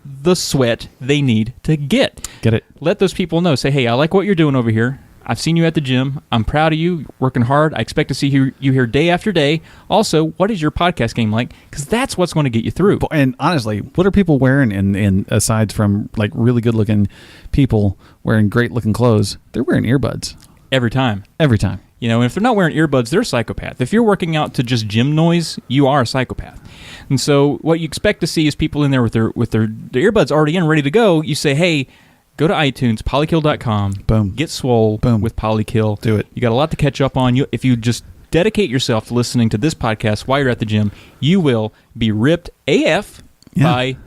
the sweat they need to get. Get it. Let those people know. Say, hey, I like what you're doing over here. I've seen you at the gym. I'm proud of you, working hard. I expect to see you here day after day. Also, what is your podcast game like? Because that's what's going to get you through. And honestly, what are people wearing in aside from like really good-looking people wearing great-looking clothes? They're wearing earbuds. Every time. Every time. And if they're not wearing earbuds, they're a psychopath. If you're working out to just gym noise, you are a psychopath. And so what you expect to see is people in there with their earbuds already in, ready to go. You say, hey, go to iTunes, polykill.com. Boom. Get swole with Polykill. Do it. You got a lot to catch up on. If you just dedicate yourself to listening to this podcast while you're at the gym, you will be ripped AF by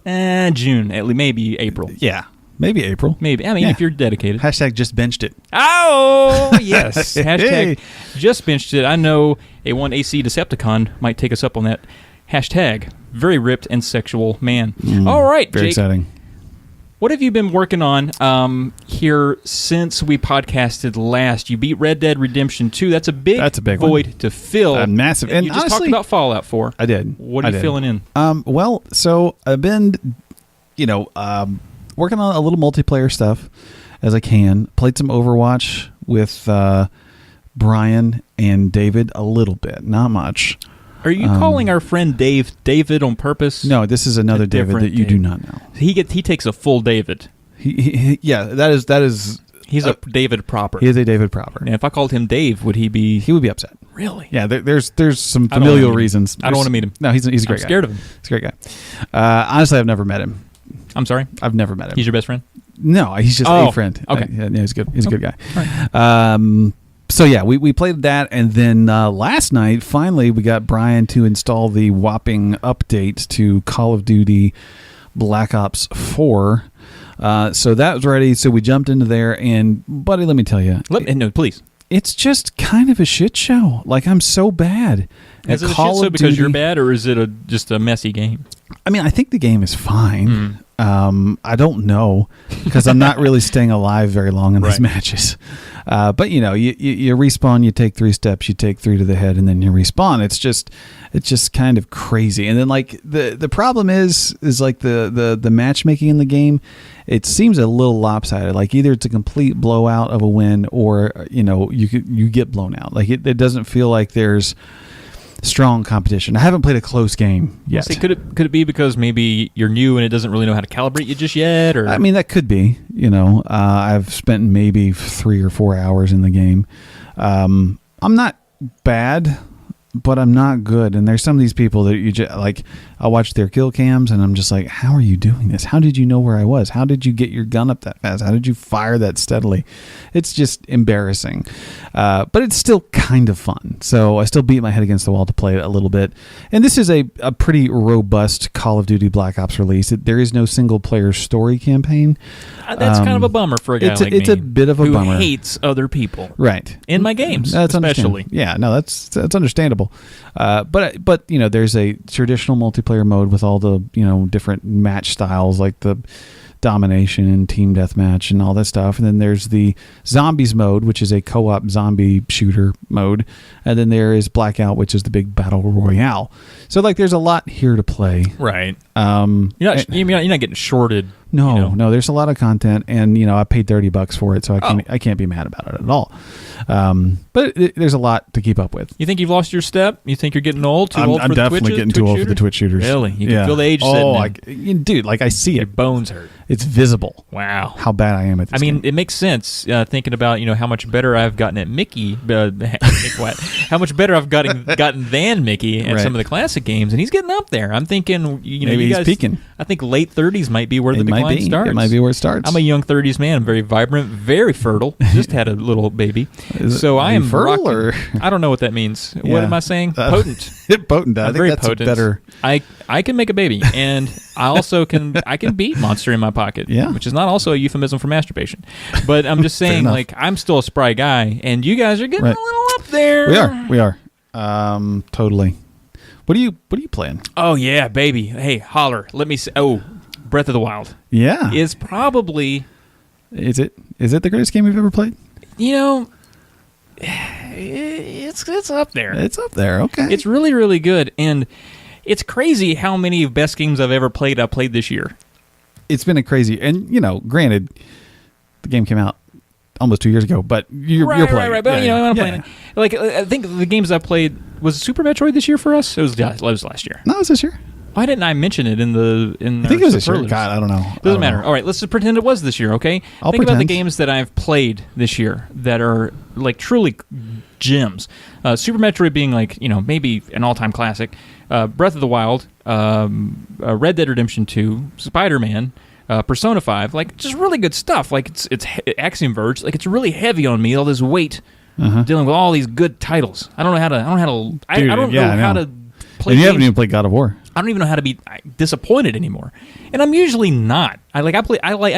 June, maybe April. Yeah. Maybe April. Maybe. I mean, if you're dedicated. Hashtag just benched it. Oh, yes. Hashtag just benched it. I know a 1AC Decepticon might take us up on that hashtag. Very ripped and sexual man. All right, very Jake. Exciting. What have you been working on here since we podcasted last? You beat Red Dead Redemption 2. That's a big void one to fill. Massive. And you just honestly, talked about Fallout 4. I did. What are you filling in? Well, so I've been, working on a little multiplayer stuff as I can. Played some Overwatch with Brian and David a little bit, not much. Are you calling our friend David on purpose? No, this is another David that you do not know. He takes a full David. That is. He's a David proper. He is a David proper. And if I called him Dave, would he be? He would be upset. Really? Yeah. There's some familial reasons. I don't want to meet him. No, he's a great guy. I'm scared of him. He's a great guy. Honestly, I've never met him. I'm sorry? I've never met him. He's your best friend? No, he's just a friend. Okay. He's good. He's a good guy. Right. So, yeah, we played that, and then last night, finally, we got Brian to install the whopping update to Call of Duty Black Ops 4. So that was ready, so we jumped into there, and, buddy, let me tell you. No, please. It's just kind of a shit show. Like, I'm so bad at Is it Call a shit show of because Duty. you're bad, or is it just a messy game? I mean, I think the game is fine. I don't know because I'm not really staying alive very long in these matches. But you respawn, you take 3 steps, you take 3 to the head, and then you respawn. It's just kind of crazy. And then like the problem is like the matchmaking in the game. It seems a little lopsided. Like either it's a complete blowout of a win, or you get blown out. Like it doesn't feel like there's strong competition. I haven't played a close game yet. See, could it be because maybe you're new and it doesn't really know how to calibrate you just yet? Or I mean, that could be. I've spent maybe 3 or 4 hours in the game. I'm not bad, but I'm not good. And there's some of these people that you just like. I watch their kill cams, and I'm just like, how are you doing this? How did you know where I was? How did you get your gun up that fast? How did you fire that steadily? It's just embarrassing. But it's still kind of fun. So I still beat my head against the wall to play it a little bit. And this is a pretty robust Call of Duty Black Ops release. There is no single-player story campaign. That's kind of a bummer for a guy like me. It's a bit of a bummer. Who hates other people. Right. In my games, that's especially. Yeah, no, that's understandable. But there's a traditional multiplayer mode with all the different match styles like the domination and team deathmatch and all that stuff, and then there's the zombies mode, which is a co-op zombie shooter mode, and then there is Blackout, which is the big battle royale. So like there's a lot here to play. Right. You're not getting shorted. No, there's a lot of content, and I paid $30 for it, so I can't be mad about it at all. But there's a lot to keep up with. You think you've lost your step? You think you're getting old? Too old for the Twitch? I'm definitely getting too old for the Twitch shooters. Really? You can feel the age setting in. Dude, like I see your it. Bones hurt. It's visible. Wow. How bad I am at this game. It makes sense thinking about how much better I've gotten at Mickey. How much better I've gotten than Mickey at some of the classic games, and he's getting up there. I'm thinking, maybe he's peaking. I think late 30s might be where the decline starts. It might be where it starts. I'm a young 30s man. I'm very vibrant, very fertile. Just had a little baby. So I am fertile, or I don't know what that means. Yeah. What am I saying? Potent. Potent. I think that's potent. Better. I can make a baby, and I also can beat monster in my pocket. Yeah. Which is not also a euphemism for masturbation. But I'm just saying, like, I'm still a spry guy, and you guys are getting a little up there. We are. Totally. What are you playing? Oh yeah, baby. Hey, holler. Let me say. Oh, Breath of the Wild. Yeah. Is probably. Is it the greatest game we've ever played? It's up there. It's up there. Okay. It's really, really good, and it's crazy how many best games I've ever played. I played this year. It's been a crazy, and granted, the game came out almost 2 years ago, but you're playing. Right. But I'm playing it. Like I think the games I played was Super Metroid this year for us. It was last year. No, it was this year. Why didn't I mention it in I think it was this year. God, I don't know. Doesn't matter. All right, let's just pretend it was this year, okay? Think about the games that I've played this year that are like truly gems. Super Metroid being like, maybe an all-time classic. Breath of the Wild, Red Dead Redemption 2, Spider-Man, Persona 5, like just really good stuff. Like it's Axiom Verge, like it's really heavy on me, all this weight dealing with all these good titles. I don't know how to play. And you haven't even played God of War. I don't even know how to be disappointed anymore, and I'm usually not. I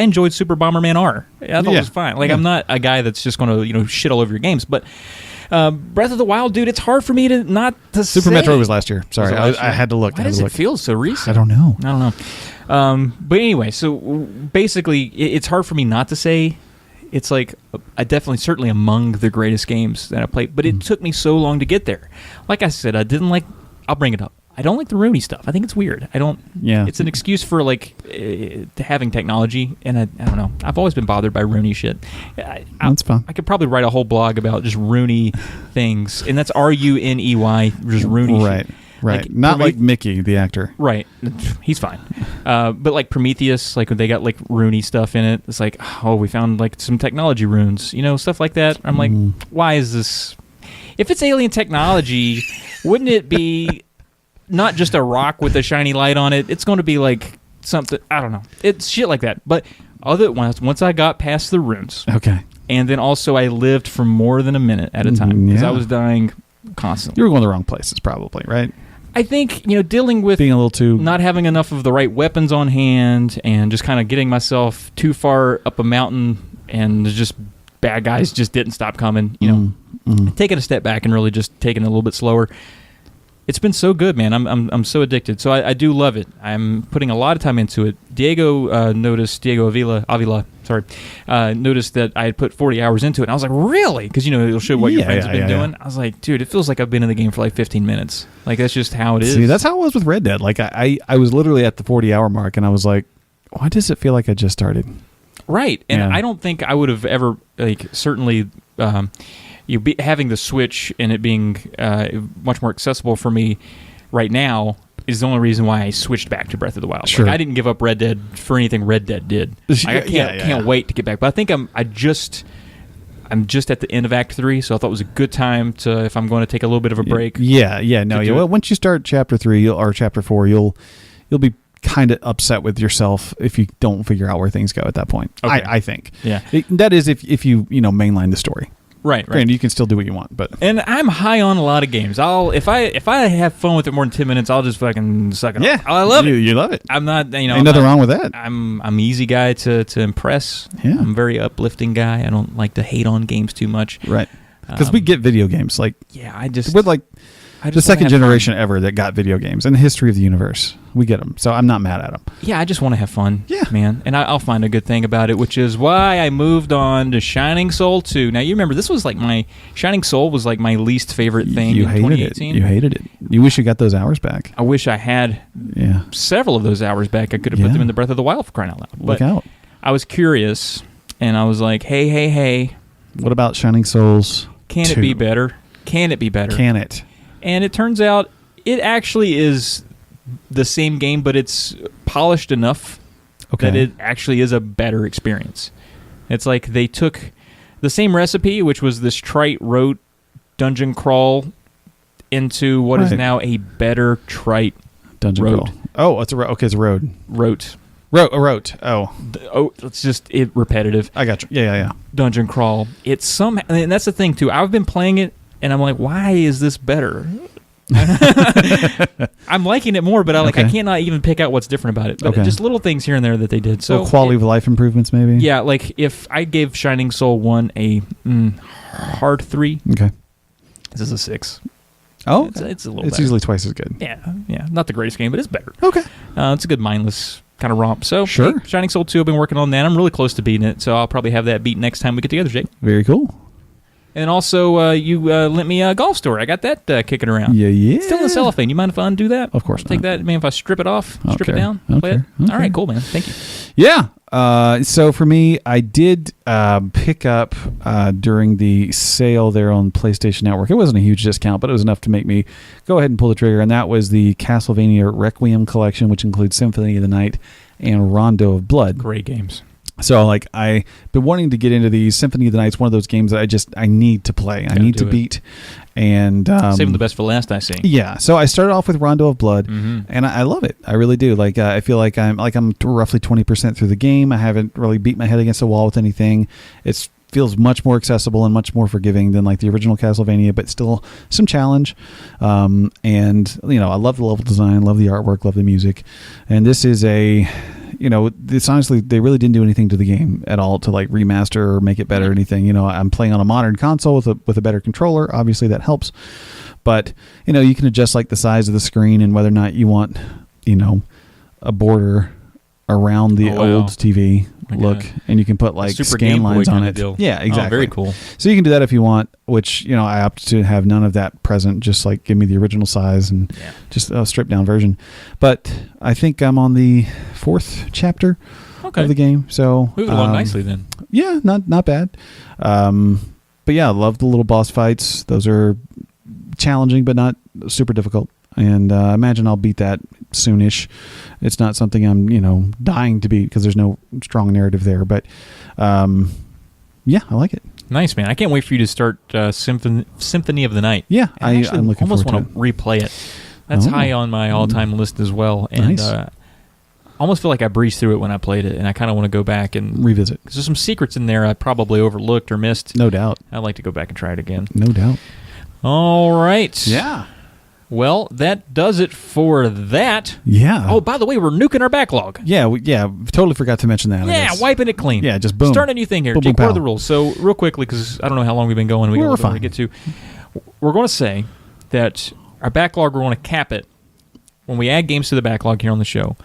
enjoyed Super Bomberman R. I thought it was fine. Like I'm not a guy that's just going to shit all over your games, but Breath of the Wild, dude, it's hard for me to not to Super Metroid was last year. Sorry, I had to look. Why does it feel so recent? I don't know. But anyway, so basically, it's hard for me not to say. It's like certainly among the greatest games that I played, but it took me so long to get there. Like I said, I didn't like. I'll bring it up. I don't like the Rooney stuff. I think it's weird. I don't. Yeah. It's an excuse for having technology, and I don't know. I've always been bothered by Rooney shit. That's fun. I could probably write a whole blog about just Rooney things, and that's RUNEY, just Rooney. Right. Shit. Right. Not like Mickey, the actor. Right. He's fine. But like Prometheus, like when they got like Rooney stuff in it, it's like, oh, we found like some technology runes, stuff like that. I'm like, why is this? If it's alien technology, wouldn't it be not just a rock with a shiny light on it? It's going to be like something, I don't know. It's shit like that. But once I got past the runes. Okay. And then also I lived for more than a minute at a time because I was dying constantly. You were going the wrong places probably, right? I think, dealing with being a little too not having enough of the right weapons on hand and just kind of getting myself too far up a mountain and just bad guys just didn't stop coming, taking a step back and really just taking it a little bit slower. It's been so good, man. I'm so addicted. So I do love it. I'm putting a lot of time into it. Diego Avila, noticed that I had put 40 hours into it. And I was like, really? Because, it'll show what your friends have been doing. I was like, dude, it feels like I've been in the game for like 15 minutes. Like, that's just how it is. See, that's how it was with Red Dead. Like, I was literally at the 40-hour mark, and I was like, why does it feel like I just started? Right. And I don't think I would have ever, certainly... having the Switch and it being much more accessible for me right now is the only reason why I switched back to Breath of the Wild. Sure. Like, I didn't give up Red Dead for anything Red Dead did. I can't wait to get back. But I think I'm just at the end of Act 3, so I thought it was a good time to, if I'm going to take a little bit of a break. Well, once you start Chapter 3 or Chapter 4, you'll be kind of upset with yourself if you don't figure out where things go at that point. Okay. I think. Yeah. That is if you mainline the story. Right. Granted, you can still do what you want, but I'm high on a lot of games. If I have fun with it more than 10 minutes, I'll just fucking suck it up. Yeah, I love it. You love it. I'm not. Ain't nothing wrong with that. I'm an easy guy to impress. Yeah. I'm a very uplifting guy. I don't like to hate on games too much. Right. Because we get video games we're the second generation ever that got video games in the history of the universe. We get them, so I'm not mad at them. Yeah, I just want to have fun. Yeah, man, and I'll find a good thing about it, which is why I moved on to Shining Soul 2. Now, you remember this was like Shining Soul was like my least favorite thing in 2018. You hated it. You wish you got those hours back. I wish I had several of those hours back. I could have put them in the Breath of the Wild, for crying out loud. Look out. I was curious, and I was like, hey. What about Shining Souls 2? Can it be better? Can it be better? Can it? And it turns out it actually is the same game, but it's polished enough that it actually is a better experience. It's like they took the same recipe, which was this trite rote dungeon crawl, into what is now a better trite dungeon road. Crawl. Oh, it's a road. Okay, it's a road. Rote. Rote. Oh, it's just repetitive. I got you. Yeah. Dungeon crawl. It's somehow, and that's the thing too. I've been playing it, and I'm like, why is this better? I'm liking it more, but I cannot even pick out what's different about it. But just little things here and there that they did. So quality of life improvements, maybe. Yeah, like if I gave Shining Soul 1 a hard 3, okay, this is a 6. Oh, it's a little. It's better. usually twice as good. Yeah, not the greatest game, but it's better. Okay, it's a good mindless kind of romp. So sure, hey, Shining Soul 2, I've been working on that. I'm really close to beating it, so I'll probably have that beat next time we get together, Jake. Very cool. And also, you lent me a golf story. I got that kicking around. Yeah. Still in the cellophane. You mind if I undo that? Of course. Take that. If I strip it off, strip it down, okay. play it. Okay. All right, cool, man. Thank you. Yeah. So for me, I did pick up during the sale there on PlayStation Network. It wasn't a huge discount, but it was enough to make me go ahead and pull the trigger. And that was the Castlevania Requiem collection, which includes Symphony of the Night and Rondo of Blood. Great games. So, I've been wanting to get into these. Symphony of the Night's one of those games that I need to play. I need to beat. And saving the best for last, I see. Yeah. So I started off with Rondo of Blood, and I love it. I really do. I feel like I'm roughly 20% through the game. I haven't really beat my head against a wall with anything. It feels much more accessible and much more forgiving than the original Castlevania, but still some challenge. And I love the level design, love the artwork, love the music, and this is this honestly, they really didn't do anything to the game at all to remaster or make it better or anything. I'm playing on a modern console with a better controller. Obviously that helps, but you can adjust the size of the screen and whether or not you want, a border around the old TV look, and you can put scan lines on it. Yeah, exactly. Oh, very cool. So you can do that if you want, which I opt to have none of that present. Just give me the original size and just a stripped down version. But I think I'm on the 4th chapter of the game. So moving along nicely then. Yeah, not bad. But yeah, I love the little boss fights. Those are challenging, but not super difficult. And I imagine I'll beat that soonish. It's not something I'm, dying to beat because there's no strong narrative there. But, yeah, I like it. Nice, man. I can't wait for you to start Symphony of the Night. Yeah, I'm looking almost forward to it. Want to replay it. That's high on my all-time list as well. And I almost feel like I breezed through it when I played it, and I kind of want to go back and revisit. Because there's some secrets in there I probably overlooked or missed. No doubt. I'd like to go back and try it again. No doubt. All right. Yeah. Well, that does it for that. Yeah. Oh, by the way, we're nuking our backlog. Yeah, totally forgot to mention that. Yeah, wiping it clean. Yeah, just boom. Starting a new thing here. Boom, Jake, boom, what are the rules? So, real quickly, because I don't know how long we've been going. We're fine. To get to. We're going to say that our backlog, we're going to cap it. When we add games to the backlog here on the show,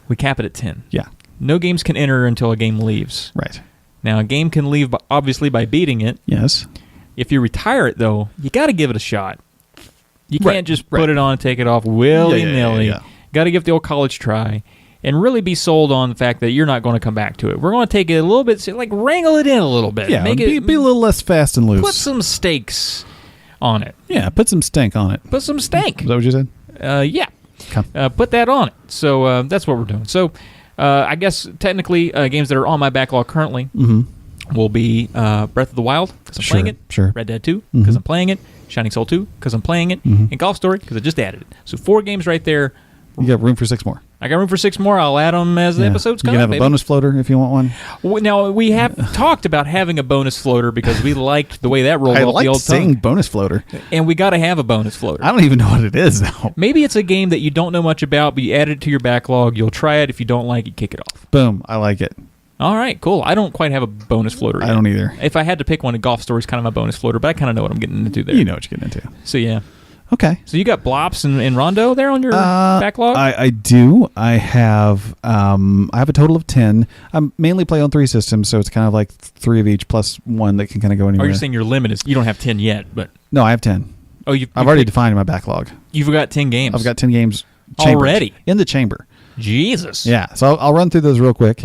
we cap it at 10. Yeah. No games can enter until a game leaves. Right. Now, a game can leave, obviously, by beating it. Yes. If you retire it, though, you got to give it a shot. You can't Right. just put it on and take it off willy-nilly. Yeah. Got to give the old college try and really be sold on the fact that you're not going to come back to it. We're going to take it a little bit, like wrangle it in a little bit. Yeah, Make be a little less fast and loose. Put some stakes on it. Yeah, put some stank on it. Put some stank. Is that what you said? Yeah. Okay. Put that on it. So that's what we're doing. So I guess technically games that are on my backlog currently will be Breath of the Wild, because I'm playing it. Sure. Red Dead 2, because I'm playing it. Shining Soul 2, because I'm playing it. And Golf Story, because I just added it. So 4 games right there. You got room for 6 more. I got room for 6 more. I'll add them as the episodes come. You can have a bonus floater if you want one. Now, we have talked about having a bonus floater because we liked the way that rolled off the old saying tongue. bonus floater. And we got to have a bonus floater. I don't even know what it is now. Maybe it's a game that you don't know much about, but you add it to your backlog. You'll try it. If you don't like it, kick it off. Boom. I like it. All right, cool. I don't quite have a bonus floater yet. I don't either. If I had to pick one, a Golf Story is kind of my bonus floater, but I kind of know what I'm getting into there. You know what you're getting into. So, yeah. Okay. So you got Blops and Rondo there on your backlog? I do. I have a total of 10. I mainly play on 3 systems, so it's kind of like 3 of each plus 1 that can kind of go anywhere. You're saying your limit is you don't have 10 yet, but No, I have 10. Oh, I've already defined my backlog. You've got 10 games. I've got 10 games chambered, already in the chamber. Jesus. Yeah, so I'll run through those real quick.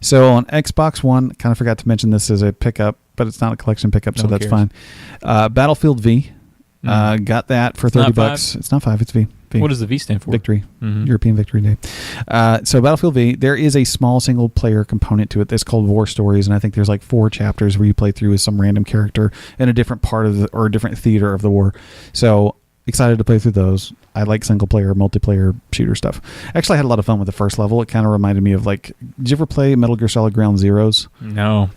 So on Xbox One, kind of forgot to mention this as a pickup, but it's not a collection pickup, so that's fine. Battlefield V. Got that for $30. It's not 5, it's V. What does the V stand for? Victory. European Victory Day. So Battlefield V, there is a small single-player component to it that's called War Stories, and I think there's like 4 chapters where you play through with some random character in a different part of or a different theater of the war. So excited to play through those. I like single-player, multiplayer shooter stuff. Actually, I had a lot of fun with the first level. It kind of reminded me of like, did you ever play Metal Gear Solid Ground Zeroes? No.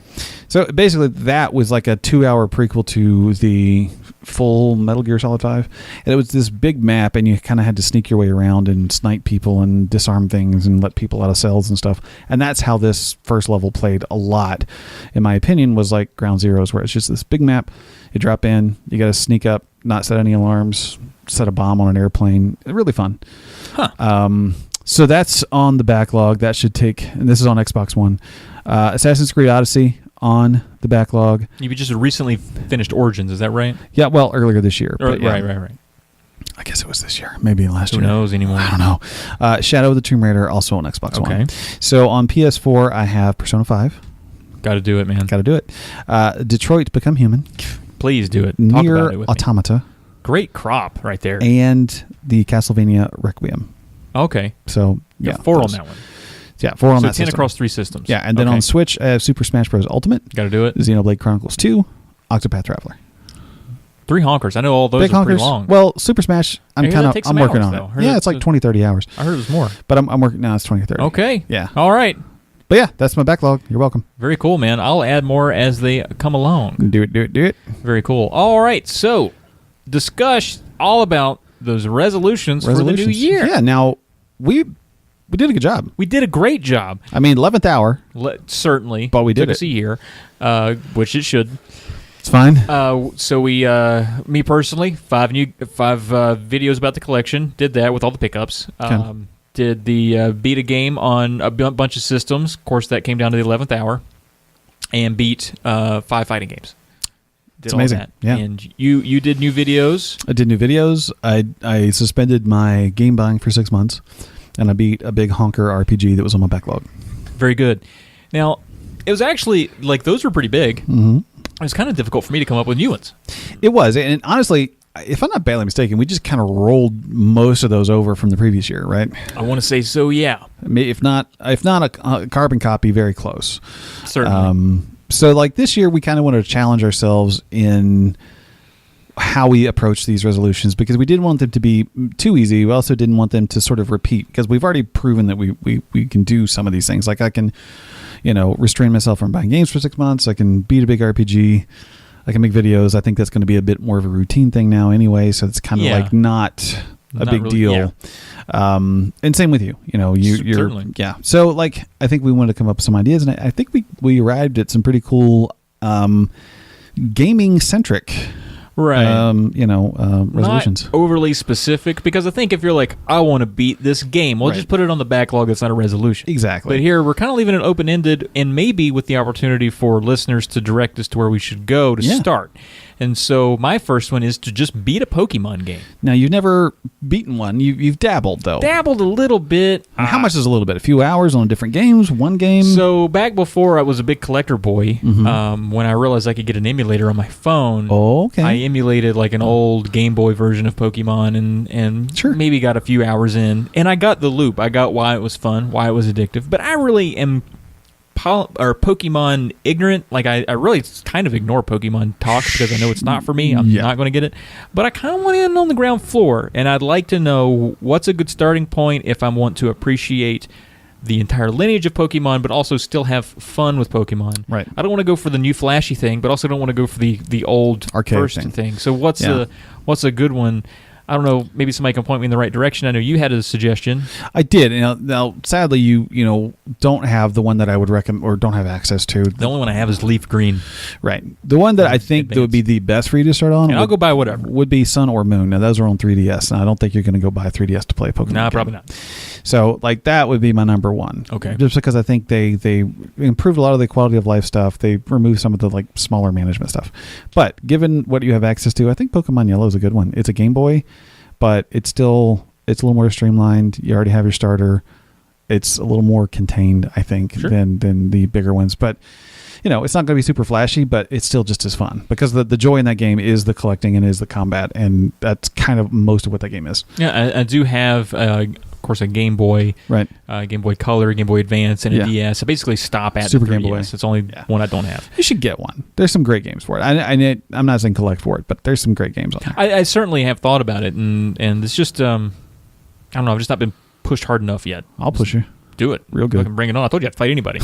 So basically, that was like a 2-hour prequel to the full Metal Gear Solid 5. And it was this big map, and you kind of had to sneak your way around and snipe people and disarm things and let people out of cells and stuff. And that's how this first level played a lot, in my opinion, was like Ground Zeroes, where it's just this big map. You drop in, you got to sneak up, not set any alarms, set a bomb on an airplane. Really fun. So that's on the backlog. That should take, and this is on Xbox One. Assassin's Creed Odyssey on the backlog. You just recently finished Origins, is that right? Yeah, well, earlier this year. But yeah. Right. I guess it was this year, maybe last year. Who knows anymore? I don't know. Shadow of the Tomb Raider, also on Xbox One. Okay. So on PS4, I have Persona 5. Got to do it, man. Got to do it. Detroit Become Human. Please do it. Talk about it with Automata. Me. Great crop right there. And the Castlevania Requiem. Okay. So, yeah. 4 on that one. Yeah, 4 on that 10 system. across 3 systems. Yeah, and then on Switch, I have Super Smash Bros. Ultimate. Got to do it. Xenoblade Chronicles 2. Octopath Traveler. 3 honkers. I know all those Big are honkers. pretty long. Well, Super Smash, I'm working on it. Yeah, it's like 20, 30 hours. I heard it was more. But I'm working now. It's 20 or 30. Okay. Yeah. All right. But yeah, that's my backlog. You're welcome. Very cool, man. I'll add more as they come along. Do it. Very cool. All right. So, discuss all about those resolutions for the new year. Yeah. Now, we did a good job. We did a great job. I mean, 11th hour. Certainly. But we did Took us a year, which it should. It's fine. So we, me personally, 5 videos about the collection. Did that with all the pickups. Did the beat a game on a bunch of systems. Of course, that came down to the 11th hour, and beat 5 fighting games. Did it's amazing. That. Yeah. And you did new videos. I did new videos. I suspended my game buying for 6 months, and I beat a big honker RPG that was on my backlog. Very good. Now, it was actually like those were pretty big. Mm-hmm. It was kind of difficult for me to come up with new ones. It was, and honestly, if I'm not badly mistaken, we just kind of rolled most of those over from the previous year, right? I want to say so, yeah. If not a carbon copy, very close. Certainly. So like this year, we kind of wanted to challenge ourselves in how we approach these resolutions, because we didn't want them to be too easy. We also didn't want them to sort of repeat, because we've already proven that we can do some of these things. Like I can, restrain myself from buying games for 6 months. I can beat a big RPG. I can make videos. I think that's going to be a bit more of a routine thing now anyway. So it's kind of like not a big really, deal. Yeah. And same with you. You're certainly. Yeah. So like, I think we wanted to come up with some ideas, and I think we arrived at some pretty cool gaming centric resolutions. Not overly specific, because I think if you're like, I want to beat this game, we'll just put it on the backlog. It's not a resolution. Exactly. But here, we're kind of leaving it open-ended, and maybe with the opportunity for listeners to direct us to where we should go to start. And so my first one is to just beat a Pokemon game. Now, you've never beaten one. You've dabbled, though. Dabbled a little bit. How much is a little bit? A few hours on different games? One game? So back before I was a big collector boy, when I realized I could get an emulator on my phone, I emulated like an old Game Boy version of Pokemon and maybe got a few hours in. And I got the loop. I got why it was fun, why it was addictive. But I really am Pokemon ignorant. Like I really kind of ignore Pokemon talk because I know it's not for me. I'm not going to get it. But I kind of want in on the ground floor, and I'd like to know what's a good starting point if I want to appreciate the entire lineage of Pokemon, but also still have fun with Pokemon. Right. I don't want to go for the new flashy thing, but also don't want to go for the old arcade first thing. So what's a good one? I don't know. Maybe somebody can point me in the right direction. I know you had a suggestion. I did. Now, sadly, you don't have the one that I would recommend or don't have access to. The only one I have is Leaf Green. Right. The one that I think that would be the best for you to start on, and I'll go buy whatever, would be Sun or Moon. Now, those are on 3DS, and I don't think you're going to go buy 3DS to play Pokemon. No, probably not. So, that would be my number one. Okay. Just because I think they improved a lot of the quality of life stuff. They removed some of the smaller management stuff. But given what you have access to, I think Pokemon Yellow is a good one. It's a Game Boy, but it's a little more streamlined. You already have your starter. It's a little more contained, I think, than the bigger ones. But it's not going to be super flashy, but it's still just as fun because the joy in that game is the collecting and is the combat, and that's kind of most of what that game is. Yeah, I do have, of course, a Game Boy, right? Game Boy Color, Game Boy Advance, and a DS. I basically stop at Super the 3DS. Game Boy. It's only one I don't have. You should get one. There's some great games for it. I'm not saying collect for it, but there's some great games on there. I certainly have thought about it, and it's just I don't know. I've just not been pushed hard enough yet. I'll push you. Do it. Real good. I can bring it on. I told you I'd fight anybody.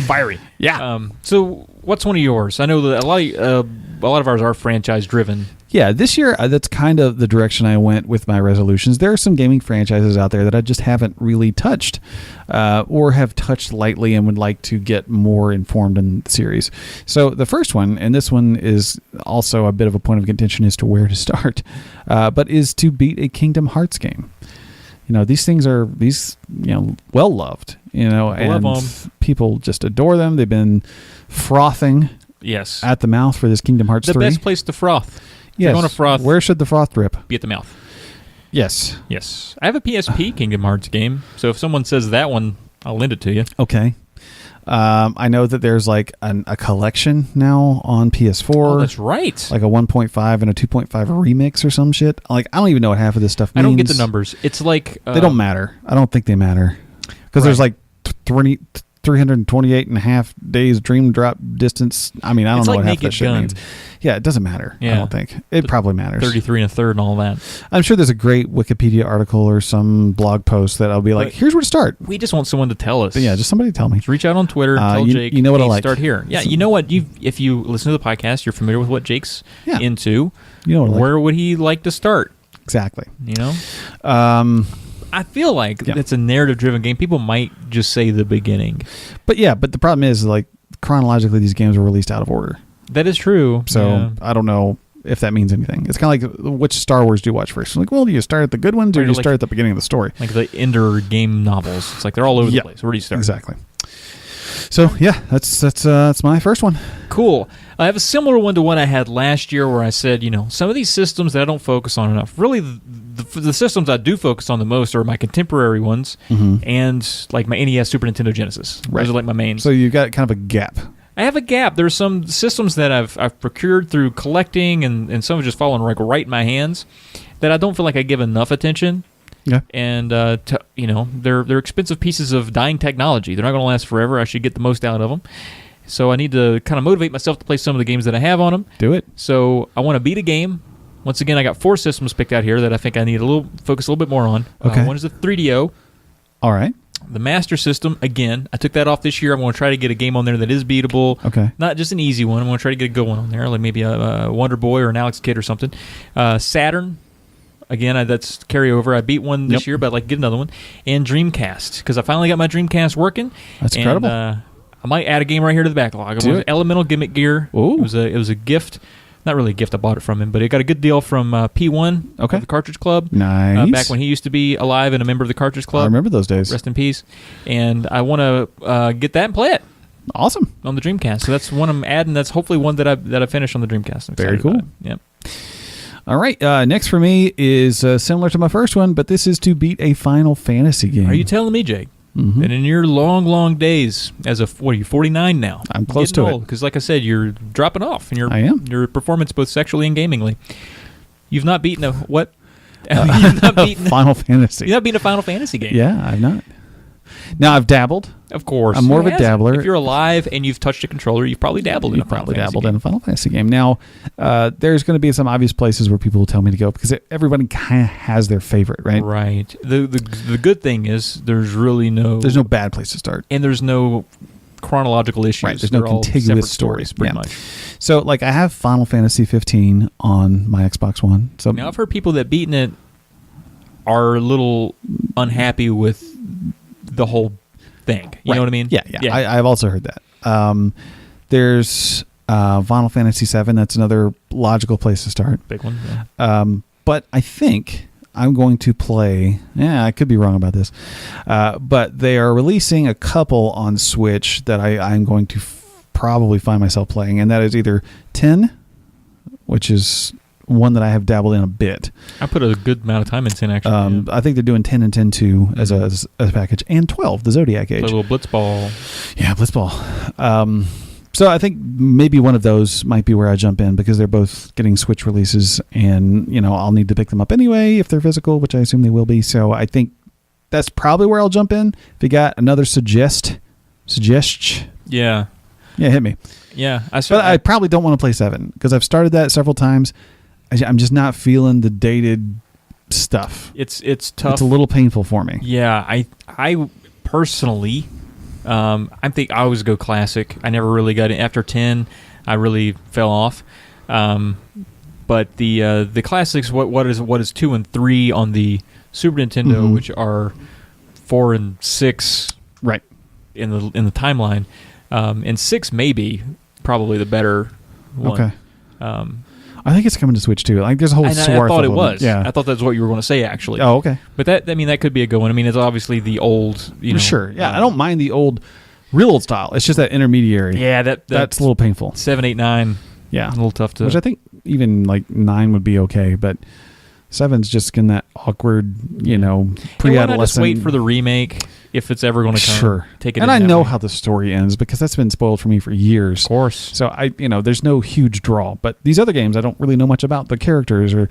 Fiery. Yeah. So what's one of yours? I know that a lot of ours are franchise driven. Yeah, this year that's kind of the direction I went with my resolutions. There are some gaming franchises out there that I just haven't really touched or have touched lightly and would like to get more informed in the series. So the first one, and this one is also a bit of a point of contention as to where to start, but is to beat a Kingdom Hearts game. These things are well loved, and people just adore them. They've been frothing at the mouth for this Kingdom Hearts 3. The best place to froth. Yes. If you want to froth, where should the froth drip? Be at the mouth. Yes. Yes. I have a PSP Kingdom Hearts game, so if someone says that one, I'll lend it to you. Okay. I know that there's a collection now on PS4. Oh, that's right. Like a 1.5 and a 2.5 remix or some shit. I don't even know what half of this stuff means. I don't get the numbers. It's like... they don't matter. I don't think they matter. Because there's 328 and a half days dream drop distance. I don't know what half that shit means. Yeah, it doesn't matter. I don't think. It probably matters. 33 and a third and all that. I'm sure there's a great Wikipedia article or some blog post that I'll be like, here's where to start. We just want someone to tell us. But yeah, just somebody tell me. Just reach out on Twitter, tell Jake, you know what I like. Start here. Yeah, you know what? If you listen to the podcast, you're familiar with what Jake's into. You know what I like. Where would he like to start? Exactly. I feel like it's a narrative-driven game. People might just say the beginning. But the problem is, chronologically, these games were released out of order. That is true. So I don't know if that means anything. It's kind of like, which Star Wars do you watch first? Do you start at the good ones or do you start at the beginning of the story? Like the Ender game novels. It's like they're all over the place. Where do you start? Exactly. So, that's my first one. Cool. I have a similar one to one I had last year where I said, some of these systems that I don't focus on enough. Really, the systems I do focus on the most are my contemporary ones and like my NES, Super Nintendo, Genesis. Those are like my mains. So you've got kind of a gap. I have a gap. There's some systems that I've procured through collecting and some have just fallen right in my hands that I don't feel like I give enough attention. Yeah. And they're expensive pieces of dying technology. They're not going to last forever. I should get the most out of them. So I need to kind of motivate myself to play some of the games that I have on them. Do it. So I want to beat a game. Once again, I got 4 systems picked out here that I think I need focus a little bit more on. Okay. One is the 3DO. All right. The Master System, again, I took that off this year. I'm going to try to get a game on there that is beatable. Okay. Not just an easy one. I'm going to try to get a good one on there, like maybe a Wonder Boy or an Alex Kidd or something. Saturn, again, that's carryover. I beat one this year, but I'd like to get another one. And Dreamcast, because I finally got my Dreamcast working. That's incredible. I might add a game right here to the backlog. It was Elemental Gimmick Gear. Ooh. It was a gift not really a gift. I bought it from him, but it got a good deal from P1 of the Cartridge Club. Nice. Back when he used to be alive and a member of the Cartridge Club. I remember those days. Rest in peace. And I want to get that and play it. Awesome. On the Dreamcast. So that's one I'm adding. That's hopefully one that I finish on the Dreamcast. Very cool. Yep. All right. Next for me is similar to my first one, but this is to beat a Final Fantasy game. Are you telling me, Jake? And in your long, long days, as a what are you 49 now? I'm close to it. Because, like I said, you're dropping off in your performance, both sexually and gamingly. You've not beaten a what? You've not beaten Final Fantasy. You've not beaten a Final Fantasy game. Yeah, I've not. Now I've dabbled. Of course, I'm more of a dabbler. If you're alive and you've touched a controller, you've probably dabbled in a Final Fantasy game. Now, there's going to be some obvious places where people will tell me to go because everybody kind of has their favorite, right? Right. The good thing is there's no bad place to start, and there's no chronological issues. Right. There's no contiguous stories, pretty much. So, like, I have Final Fantasy 15 on my Xbox One. So now I've heard people that beaten it are a little unhappy with the whole thing. You know what I mean? Yeah. I've also heard that. There's Final Fantasy 7. That's another logical place to start. Big one. Yeah. But I think I'm going to play... I could be wrong about this. But they are releasing a couple on Switch that I'm going to probably find myself playing, and that is either 10, which is one that I have dabbled in a bit. I put a good amount of time in 10, actually. I think they're doing 10 and 10-2 as a package, and 12, the Zodiac Age. A little Blitzball. Yeah, Blitzball. So I think maybe one of those might be where I jump in because they're both getting Switch releases, and I'll need to pick them up anyway if they're physical, which I assume they will be. So I think that's probably where I'll jump in. If you got another suggest. Yeah, hit me. Yeah, but I probably don't want to play 7 because I've started that several times. I'm just not feeling the dated stuff. It's tough. It's a little painful for me. Yeah, I personally, I think I always go classic. I never really got in. After 10, I really fell off. But the classics, what is 2 and 3 on the Super Nintendo, which are 4 and 6, right, in the timeline, and 6 maybe probably the better one. Okay. I think it's coming to Switch too. Like there's a whole swath. I thought it was. Yeah. I thought that's what you were going to say actually. Oh, okay. But that could be a good one. I mean, it's obviously the old. Sure. Yeah, I don't mind the real old style. It's just that intermediary. Yeah, that's a little painful. 7, 8, 9. Yeah, a little tough to. Which I think even like 9 would be okay, but 7's just in that awkward, pre-adolescent. Why not just wait for the remake if it's ever going to come? Sure. Take it. And I know how the story ends because that's been spoiled for me for years. Of course. So there's no huge draw. But these other games, I don't really know much about the characters or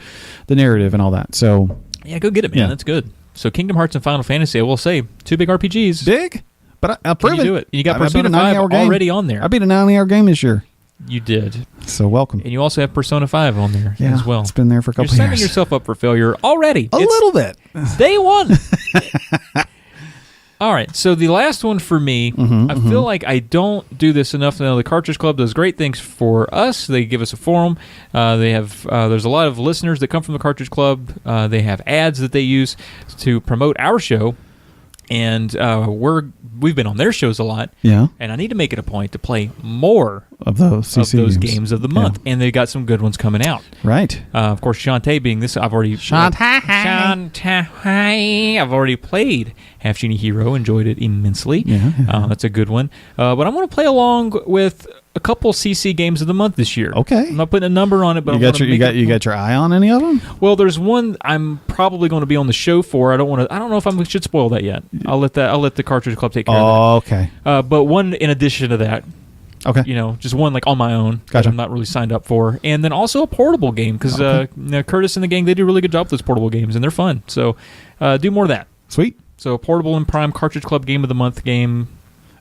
the narrative and all that. So yeah, go get it, man. Yeah. That's good. So Kingdom Hearts and Final Fantasy, I will say, 2 big RPGs. Big, but I'll prove it. You do it. You got Persona 5 already on there. I beat a 90-hour game this year. You did. So welcome. And you also have Persona 5 on there as well. It's been there for a couple years. You're setting years. yourself up for failure already. A little bit. Day one. All right. So the last one for me, I feel like I don't do this enough. Now, the Cartridge Club does great things for us. They give us a forum. They have there's a lot of listeners that come from the Cartridge Club. They have ads that they use to promote our show. And we've been on their shows a lot. Yeah. And I need to make it a point to play more of those games of the month. Yeah. And they got some good ones coming out. Right. Of course, Shantae being this, I've already... Shantae. I've already played Half Genie Hero. Enjoyed it immensely. Yeah. That's a good one. But I'm going to play along with a couple CC games of the month this year. Okay. I'm not putting a number on it, but you got your eye on any of them? Well, there's one I'm probably going to be on the show for. I don't know if I should spoil that yet. I'll let the Cartridge Club take care of that. Oh, okay. But one in addition to that. Okay. Just one like on my own that I'm not really signed up for, and then also a portable game because Curtis and the gang, they do a really good job with those portable games and they're fun. So do more of that. Sweet. So a portable and Prime Cartridge Club game of the month game.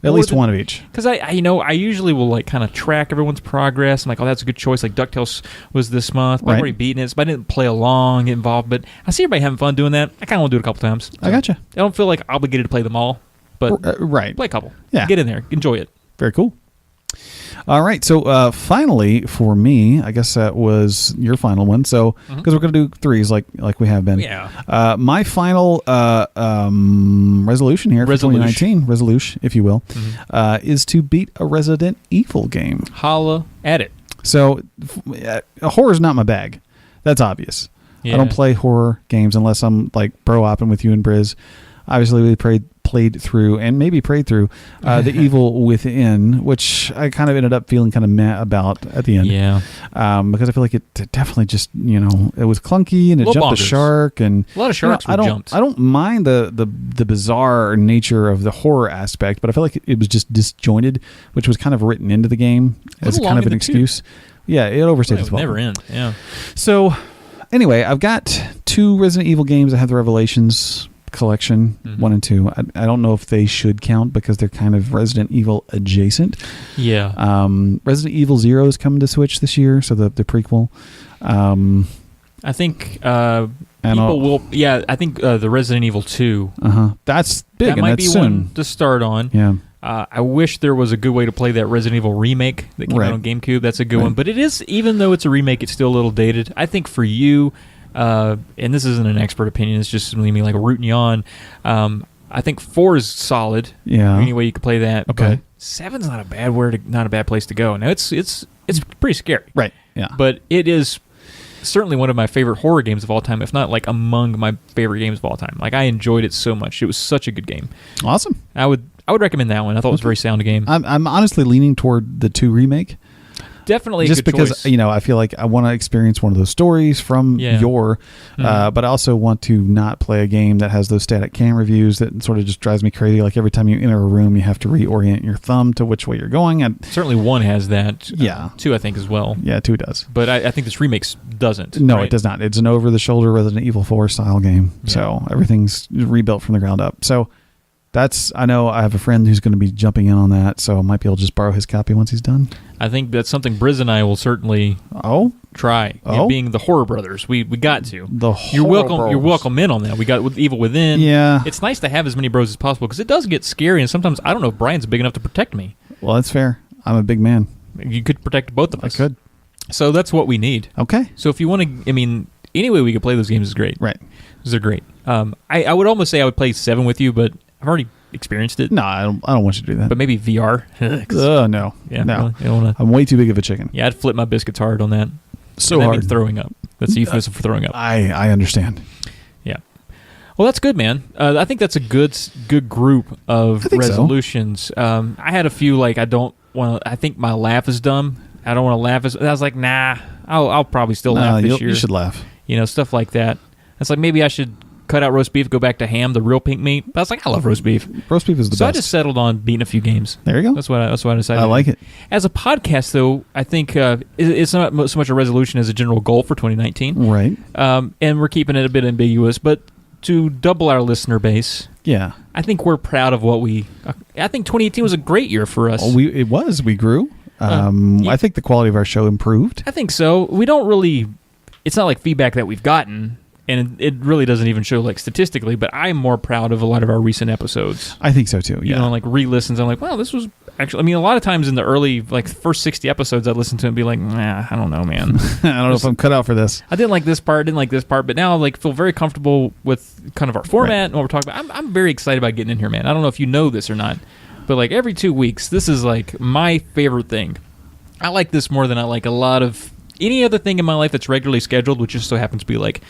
At least one of each. Because I usually will like kind of track everyone's progress. I'm like, oh, that's a good choice. Like DuckTales was this month. I've already beaten it, so I didn't play along, get involved. But I see everybody having fun doing that. I kind of want to do it a couple times. So I gotcha. I don't feel like obligated to play them all, but right, play a couple. Yeah, get in there, enjoy it. Very cool. All right, so finally for me, I guess that was your final one. So because we're going to do threes like we have been. Yeah. My final resolution here for 2019, resolution, if you will, is to beat a Resident Evil game. Holla at it. So horror's not my bag. That's obvious. Yeah. I don't play horror games unless I'm like bro hopping with you and Briz. Obviously, we played through and maybe prayed through The Evil Within, which I kind of ended up feeling kind of meh about at the end. Yeah. Because I feel like it definitely just, it was clunky and it jumped the shark. And a lot of sharks were jumped. I don't mind the bizarre nature of the horror aspect, but I feel like it was just disjointed, which was kind of written into the game as kind of an excuse. Yeah, it overstayed its welcome. Never end, yeah. So, anyway, I've got 2 Resident Evil games that have the Revelations collection, 1 and 2. I don't know if they should count because they're kind of Resident Evil adjacent. Yeah. Resident Evil 0 is coming to Switch this year, so the prequel. I think people will. Yeah, I think the Resident Evil 2. That's big. That and might that's be soon. one to start on. Yeah. I wish there was a good way to play that Resident Evil remake that came out on GameCube. That's a good one, but it is, even though it's a remake, it's still a little dated. I think for you. And this isn't an expert opinion, it's just me like rooting you on. I think 4 is solid. Yeah. Any way you could play that. Okay. But 7's not a bad place to go. Now it's pretty scary. Right. Yeah. But it is certainly one of my favorite horror games of all time, if not like among my favorite games of all time. Like I enjoyed it so much. It was such a good game. Awesome. I would recommend that one. I thought it was a very sound game. I'm honestly leaning toward the 2 remake. Definitely just a good because choice. I feel like I want to experience one of those stories from but I also want to not play a game that has those static camera views that sort of just drives me crazy. Like every time you enter a room, you have to reorient your thumb to which way you're going. And certainly 1 has that. 2 I think as well. Yeah, 2 does. But I think this remake doesn't. No, right? It does not. It's an over-the-shoulder Resident Evil 4 style game. Yeah. So everything's rebuilt from the ground up. So I know I have a friend who's going to be jumping in on that, so I might be able to just borrow his copy once he's done. I think that's something Briz and I will certainly try. Being the Horror Brothers, we got to. You're welcome in on that. We got with Evil Within. Yeah. It's nice to have as many bros as possible because it does get scary, and sometimes I don't know if Brian's big enough to protect me. Well, that's fair. I'm a big man. You could protect both of us. I could. So that's what we need. Okay. So if you want to, any way we could play those games is great. Right. They're great. I would almost say I would play 7 with you, but I've already experienced it. No, I don't want you to do that. But maybe VR. No. Yeah, no. Really, I'm way too big of a chicken. Yeah, I'd flip my biscuits hard on that. So that hard. means throwing up. That's the euphemism for throwing up. I understand. Yeah. Well, that's good, man. I think that's a good group of resolutions. So. I had a few like I think my laugh is dumb. I don't want to laugh. I was like, nah, I'll probably still laugh this year. You should laugh. Stuff like that. It's like maybe I should cut out roast beef, go back to ham, the real pink meat. But I was like, I love roast beef. Roast beef is the best. So I just settled on beating a few games. There you go. That's what I decided. I like it. As a podcast, though, I think it's not so much a resolution as a general goal for 2019. Right. And we're keeping it a bit ambiguous, but to double our listener base. Yeah. I think we're proud of what I think 2018 was a great year for us. It was. We grew. I think the quality of our show improved. I think so. We don't really. It's not like feedback that we've gotten. And it really doesn't even show like statistically, but I'm more proud of a lot of our recent episodes. I think so too. Yeah. Like re-listens. I'm like, well, this was actually. A lot of times in the early like first 60 episodes, I listen to it and be like, nah, I don't know, man. I don't know if I'm cut out for this. I didn't like this part. But now I like feel very comfortable with kind of our format and what we're talking about. I'm very excited about getting in here, man. I don't know if you know this or not, but like every 2 weeks, this is like my favorite thing. I like this more than I like a lot of any other thing in my life that's regularly scheduled, which just so happens to be like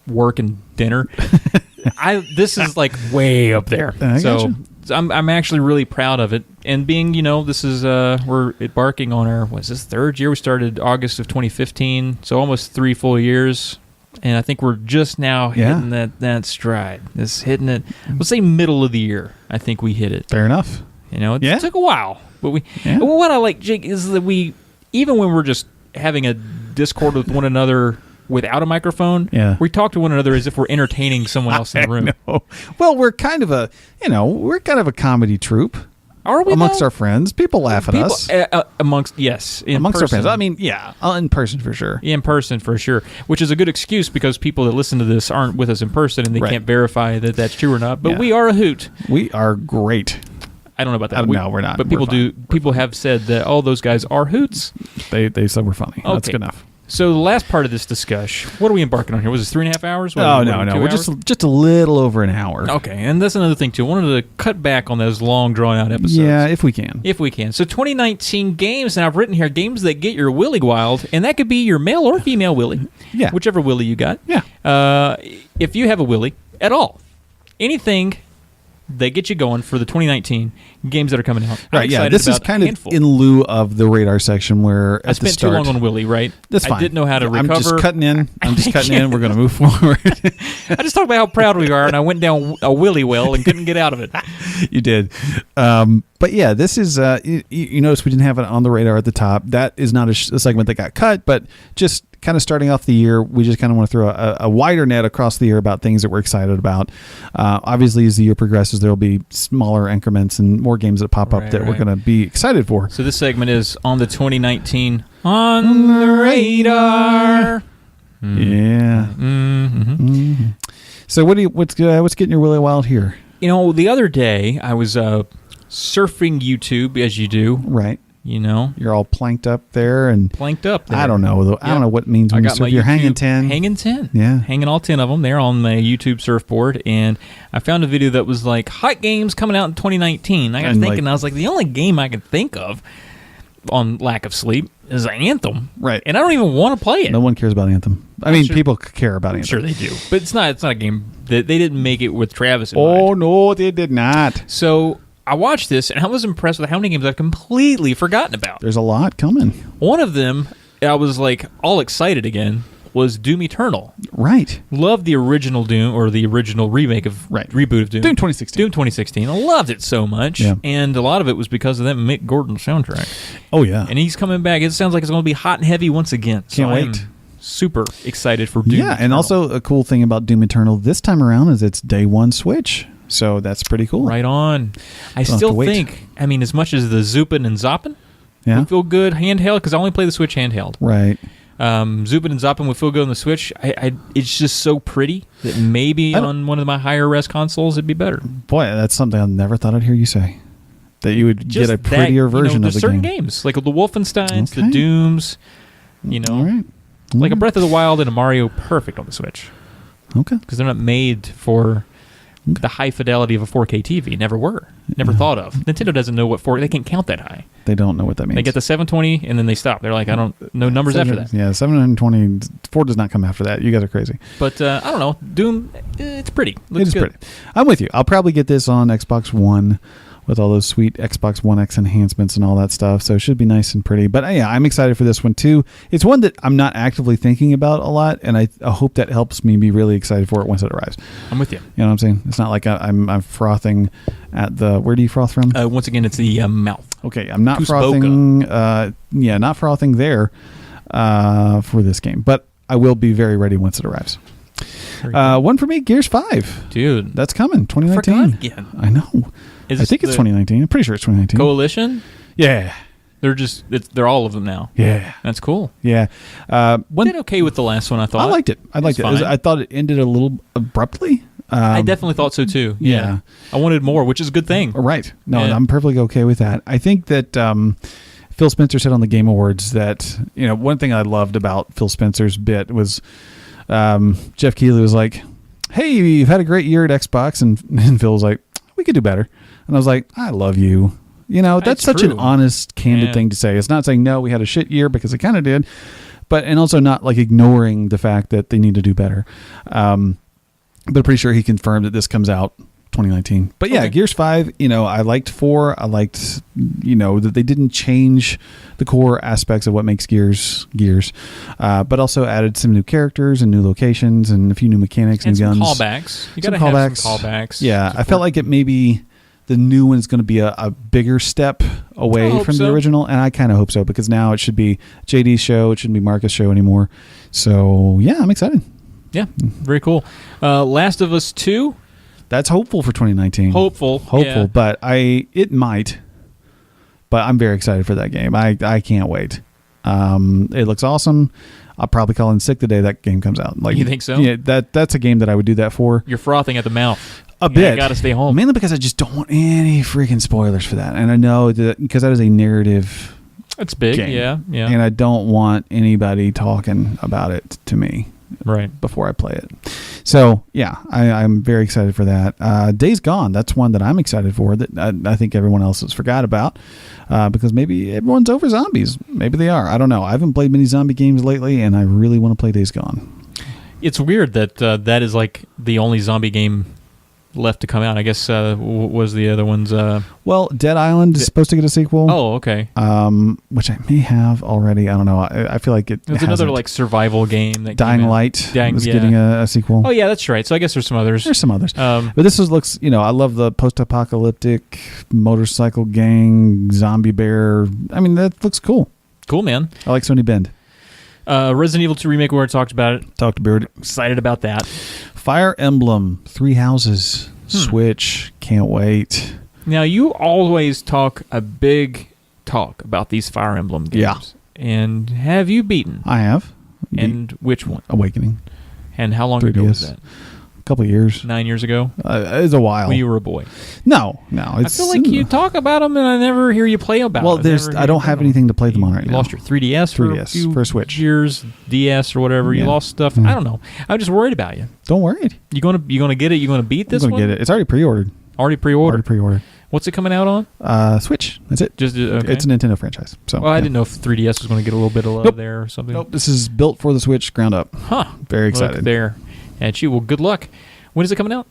work and dinner. This is like way up there. So I'm actually really proud of it. And being, this is we're embarking on our third year. We started August of 2015, so almost 3 full years. And I think we're just now hitting that stride. Just hitting it. We'll say middle of the year. I think we hit it. Fair enough. It took a while, but what I like, Jake, is that we, even when we're just having a Discord with one another without a microphone, we talk to one another as if we're entertaining someone else in the room. Well, we're kind of a comedy troupe. Are we amongst our friends? People laugh at us. Amongst our friends. I mean, in person for sure. In person for sure, which is a good excuse because people that listen to this aren't with us in person and they can't verify that that's true or not. But we are a hoot. We are great. I don't know about that. No, we're not. But people have said that all those guys are hoots. They said we're funny. Okay. That's good enough. So the last part of this discussion, what are we embarking on here? Was this 3.5 hours? No. We're just a little over an hour. Okay, and that's another thing, too. I wanted to cut back on those long, drawn-out episodes. Yeah, if we can. So 2019 games, and I've written here, games that get your willy wild, and that could be your male or female willy. Yeah. Whichever willy you got. Yeah. If you have a willy at all, anything that get you going for the 2019 games that are coming out. Right, yeah. This is kind of in lieu of the radar section where I spent too long on Willie, right? That's fine. I didn't know how to recover. I'm just cutting in. We're going to move forward. I just talked about how proud we are, and I went down a Willie well and couldn't get out of it. You did. But yeah, this is, you notice we didn't have it on the radar at the top. That is not a segment that got cut, but just kind of starting off the year, we just kind of want to throw a wider net across the year about things that we're excited about. Obviously, as the year progresses, there will be smaller increments and more games that pop up that we're going to be excited for. So this segment is on the 2019 on the radar. Yeah. Mm-hmm. So what's getting your willy wild here? The other day I was surfing YouTube, as you do. Right. You're all planked up there. I don't know, though. I don't know what it means when you're hanging 10. Hanging 10. Yeah. Hanging all 10 of them. They're on my YouTube surfboard. And I found a video that was like, hot games coming out in 2019. I got thinking, I was like, the only game I could think of on lack of sleep is Anthem. Right. And I don't even want to play it. No one cares about Anthem. I mean, people care about Anthem. Sure they do. But it's not a game that they didn't make it with Travis in mind. Oh, no, they did not. So I watched this, and I was impressed with how many games I've completely forgotten about. There's a lot coming. One of them, I was like all excited again, was Doom Eternal. Right. Loved the original Doom, or the original remake of reboot of Doom. Doom 2016. Doom 2016. I loved it so much. Yeah. And a lot of it was because of that Mick Gordon soundtrack. Oh, yeah. And he's coming back. It sounds like it's going to be hot and heavy once again. Can't wait. Super excited for Doom Eternal. And also a cool thing about Doom Eternal this time around is it's day one Switch. So that's pretty cool. Right on. I still think, as much as the Zuppin and Zoppin would feel good handheld, because I only play the Switch handheld. Right. Zuppin and Zoppin would feel good on the Switch. It's just so pretty that maybe on one of my higher res consoles it'd be better. Boy, that's something I never thought I'd hear you say. That you would get a prettier version of the certain game. games, like the Wolfensteins, the Dooms, All right. Like a Breath of the Wild and a Mario, perfect on the Switch. Okay. Because they're not made for the high fidelity of a 4K TV. Never were. Never thought of. Nintendo doesn't know what 4K. They can't count that high. They don't know what that means. They get the 720 and then they stop. They're like, I don't know numbers after that. Yeah, 724 does not come after that. You guys are crazy. But I don't know. Doom, it's pretty. Looks it is good. pretty. I'm with you. I'll probably get this on Xbox One with all those sweet Xbox One X enhancements and all that stuff. So it should be nice and pretty. But yeah, I'm excited for this one too. It's one that I'm not actively thinking about a lot, and I hope that helps me be really excited for it once it arrives. I'm with you. You know what I'm saying? It's not like I'm frothing at the... Where do you froth from? Once again, it's the mouth. Okay, I'm not frothing... not frothing there for this game. But I will be very ready once it arrives. One for me, Gears 5. Dude. That's coming, 2019. I forgot again. I know. I think it's 2019. I'm pretty sure it's 2019. Coalition? Yeah. They're all of them now. Yeah. That's cool. Yeah. Did okay with the last one, I thought. I liked it. I thought it ended a little abruptly. I definitely thought so too. Yeah. I wanted more, which is a good thing. Right. No, I'm perfectly okay with that. I think that Phil Spencer said on the Game Awards that, one thing I loved about Phil Spencer's bit was Jeff Keighley was like, hey, you've had a great year at Xbox. And Phil was like, we could do better. And I was like, I love you. That's such an honest, candid thing to say. It's not saying, no, we had a shit year, because it kind of did. And also not like ignoring the fact that they need to do better. But pretty sure he confirmed that this comes out 2019. But yeah, Gears 5, I liked 4. I liked, that they didn't change the core aspects of what makes Gears, but also added some new characters and new locations and a few new mechanics and some guns. Callbacks. You got to have some callbacks. Yeah, I felt like it maybe the new one is going to be a bigger step away from the original, and I kind of hope so, because now it should be JD's show. It shouldn't be Marcus' show anymore. So yeah, I'm excited. Yeah, very cool. Last of Us 2. That's hopeful for 2019. Hopeful, yeah. But it might. But I'm very excited for that game. I can't wait. It looks awesome. I'll probably call in sick the day that game comes out. You think so? Yeah, that's a game that I would do that for. You're frothing at the mouth. A bit. I got to stay home. Mainly because I just don't want any freaking spoilers for that. And I know that because that is a narrative It's big, game. yeah. And I don't want anybody talking about it to me before I play it. So, yeah, I'm very excited for that. Days Gone, that's one that I'm excited for that I think everyone else has forgot about because maybe everyone's over zombies. Maybe they are. I don't know. I haven't played many zombie games lately, and I really want to play Days Gone. It's weird that that is like the only zombie game left to come out. I guess was the other ones. Well, Dead Island is supposed to get a sequel. Oh, okay. Which I may have already. I don't know. I feel like There's another like survival game that Dying Light is getting a sequel. Oh yeah, that's right. So I guess there's some others. There's some others. But this looks. I love the post-apocalyptic motorcycle gang zombie bear. I mean, that looks cool. Cool, man. I like Sony Bend. Resident Evil 2 remake. We already talked about it. Talked about it. Excited about that. Fire Emblem, 3 Houses, Switch, can't wait. Now, you always talk a big talk about these Fire Emblem games. Yeah. And have you beaten? I have. And which one? Awakening. And how long 3DS. ago was that? A couple of years. 9 years ago? It was a while. When you were a boy? No. I feel like you talk about them and I never hear you play about them. Well, I don't have anything to play them on right now. You lost your 3DS for a Switch. Years, DS or whatever. You lost stuff. I don't know. I'm just worried about you. Don't worry. You gonna get it? You gonna beat this one? I'm gonna get it. It's already pre-ordered. Already pre-ordered? Already pre-ordered. What's it coming out on? Switch. That's it. Just okay. It's a Nintendo franchise. So. Well, I didn't know if 3DS was going to get a little bit of love there or something. Nope. This is built for the Switch, ground up. Huh. Very excited. Look there at you. Well, good luck. When is it coming out?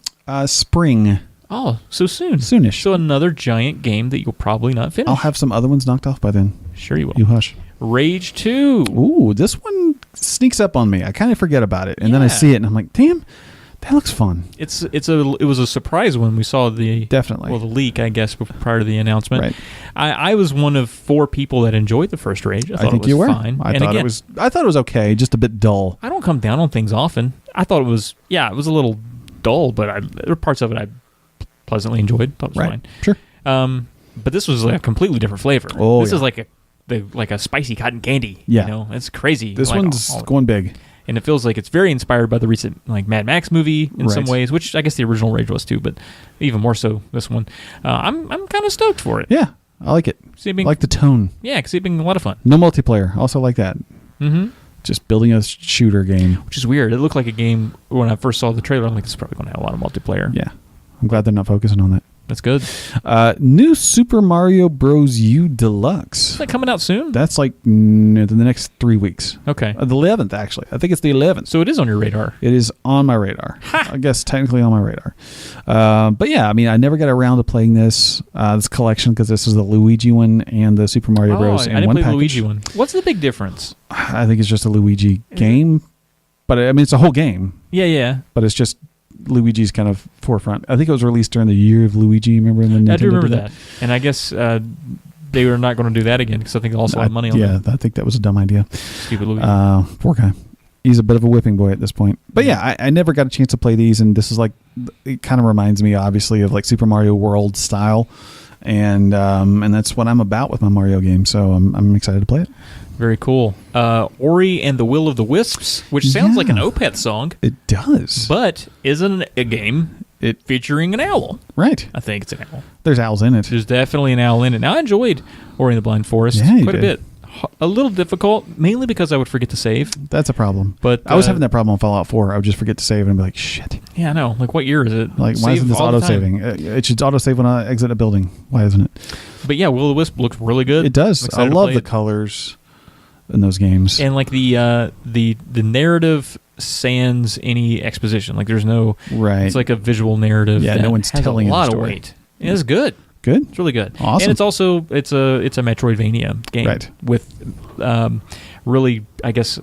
Spring. Oh, so soon. Soonish. So another giant game that you'll probably not finish. I'll have some other ones knocked off by then. Sure you will. You hush. Rage 2. Ooh, this one sneaks up on me. I kind of forget about it, and then I see it, and I'm like, damn, that looks fun. It was a surprise when we saw the the leak, I guess, prior to the announcement. Right. I was one of 4 people that enjoyed the first Rage. I thought think it was you were. fine. I thought it was okay, just a bit dull. I don't come down on things often. I thought it was a little dull, but there were parts of it I pleasantly enjoyed. Thought it was fine. Sure. But this was like a completely different flavor. Oh, this is like a spicy cotton candy. Yeah. It's crazy. This one's going big. And it feels like it's very inspired by the recent like Mad Max movie in some ways, which I guess the original Rage was too, but even more so this one. I'm kind of stoked for it. Yeah, I like it. I like the tone. Yeah, because it's being a lot of fun. No multiplayer. Also like that. Mm-hmm. Just building a shooter game. Which is weird. It looked like a game when I first saw the trailer. I'm like, this is probably going to have a lot of multiplayer. Yeah. I'm glad they're not focusing on that. That's good. New Super Mario Bros. U Deluxe. Is that coming out soon? That's like the next 3 weeks. Okay. The 11th, actually. I think it's the 11th. So it is on your radar. It is on my radar. I guess technically on my radar. But yeah, I mean, I never got around to playing this collection because this is the Luigi one and the Super Mario Bros. I in didn't one play package. the Luigi one. What's the big difference? I think it's just a Luigi game. But I mean, it's a whole game. Yeah. But it's just Luigi's kind of forefront. I think it was released during the year of Luigi. Remember? I do remember that. And I guess they were not going to do that again because I think they lost a lot of money on that. Yeah, I think that was a dumb idea. Stupid Luigi. Poor guy. He's a bit of a whipping boy at this point. But yeah, I never got a chance to play these, and this is like, it kind of reminds me, obviously, of like Super Mario World style. And that's what I'm about with my Mario game. So I'm excited to play it. Very cool. Ori and the Will of the Wisps, which sounds like an Opeth song. It does. But isn't a game featuring an owl. Right. I think it's an owl. There's owls in it. There's definitely an owl in it. Now, I enjoyed Ori and the Blind Forest quite a bit. A little difficult, mainly because I would forget to save. That's a problem. But I was having that problem on Fallout 4. I would just forget to save and be like, shit. Yeah, I know. Like, what year is it? Like, why isn't this auto-saving? It should auto-save when I exit a building. Why isn't it? But yeah, Will of the Wisp looks really good. It does. I love the colors in those games. And like the narrative sans any exposition. Like, there's no... Right. It's like a visual narrative. Yeah, that no one's has telling a lot the of story. weight. It's good. Good. It's really good. Awesome. And it's also it's a Metroidvania game, right, with really, I guess,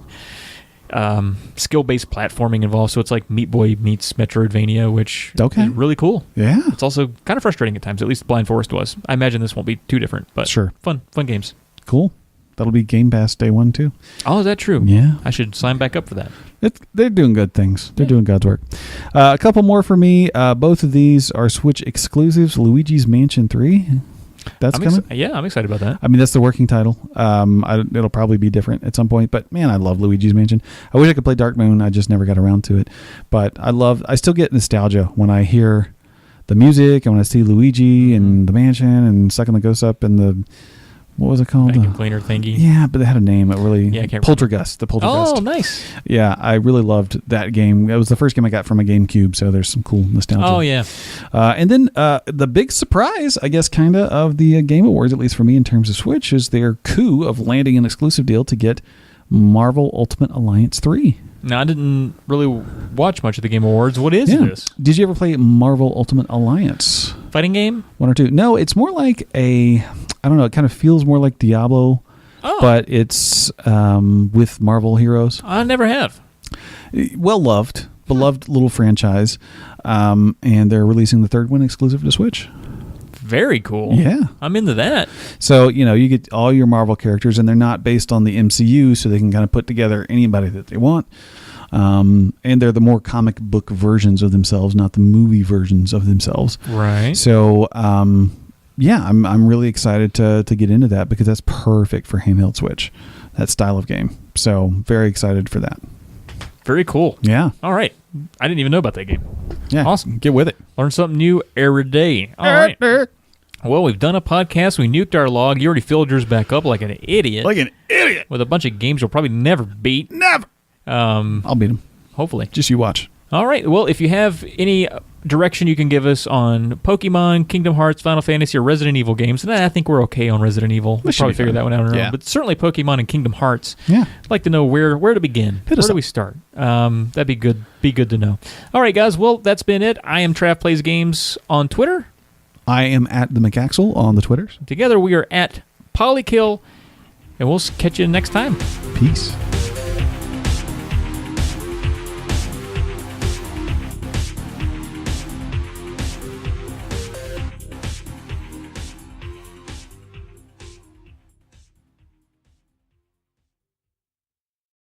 skill-based platforming involved. So it's like Meat Boy meets Metroidvania, which is really cool. Yeah. It's also kind of frustrating at times. At least Blind Forest was. I imagine this won't be too different, but sure, fun games. Cool. That'll be Game Pass day 1 too. Oh, is that true? Yeah. I should sign back up for that. They're doing good things. They're doing God's work. A couple more for me. Both of these are Switch exclusives. Luigi's Mansion 3. That's coming. I'm excited about that. I mean, that's the working title. It'll probably be different at some point. But man, I love Luigi's Mansion. I wish I could play Dark Moon. I just never got around to it. But I still get nostalgia when I hear the music and when I see Luigi and the mansion and sucking the ghosts up in the What was it called? Vacuum cleaner thingy. Yeah, but they had a name. It really. Yeah, I can't Poltergeist. The Poltergeist. Oh, nice. Yeah, I really loved that game. It was the first game I got from a GameCube, so there's some cool nostalgia. Oh, yeah. And then the big surprise, I guess, kind of of the Game Awards, at least for me in terms of Switch, is their coup of landing an exclusive deal to get Marvel Ultimate Alliance 3. Now, I didn't really watch much of the Game Awards. What is this? Did you ever play Marvel Ultimate Alliance? Fighting game? 1 or 2? No, it's more like I don't know, it kind of feels more like Diablo, but it's with Marvel heroes. I never have. Well-loved, beloved little franchise, and they're releasing the third one exclusive to Switch. Very cool. Yeah. I'm into that. So, you get all your Marvel characters, and they're not based on the MCU, so they can kind of put together anybody that they want. And they're the more comic book versions of themselves, not the movie versions of themselves. Right. So, yeah, I'm really excited to get into that because that's perfect for handheld Switch, that style of game. So, very excited for that. Very cool. Yeah. All right. I didn't even know about that game. Yeah. Awesome. Get with it. Learn something new every day. All right. Well, we've done a podcast. We nuked our log. You already filled yours back up like an idiot. With a bunch of games you'll probably never beat. Never. I'll beat them. Hopefully. Just you watch. All right. Well, if you have any direction you can give us on Pokemon, Kingdom Hearts, Final Fantasy, or Resident Evil games, and I think we're okay on Resident Evil. We'll probably figure that one out on our own. But certainly Pokemon and Kingdom Hearts. Yeah. I'd like to know where to begin. Where do we start? That'd be good. Be good to know. All right, guys. Well, that's been it. I am Trav Plays Games on Twitter. I am at the McAxel on the Twitters. Together we are at Polykill, and we'll catch you next time. Peace.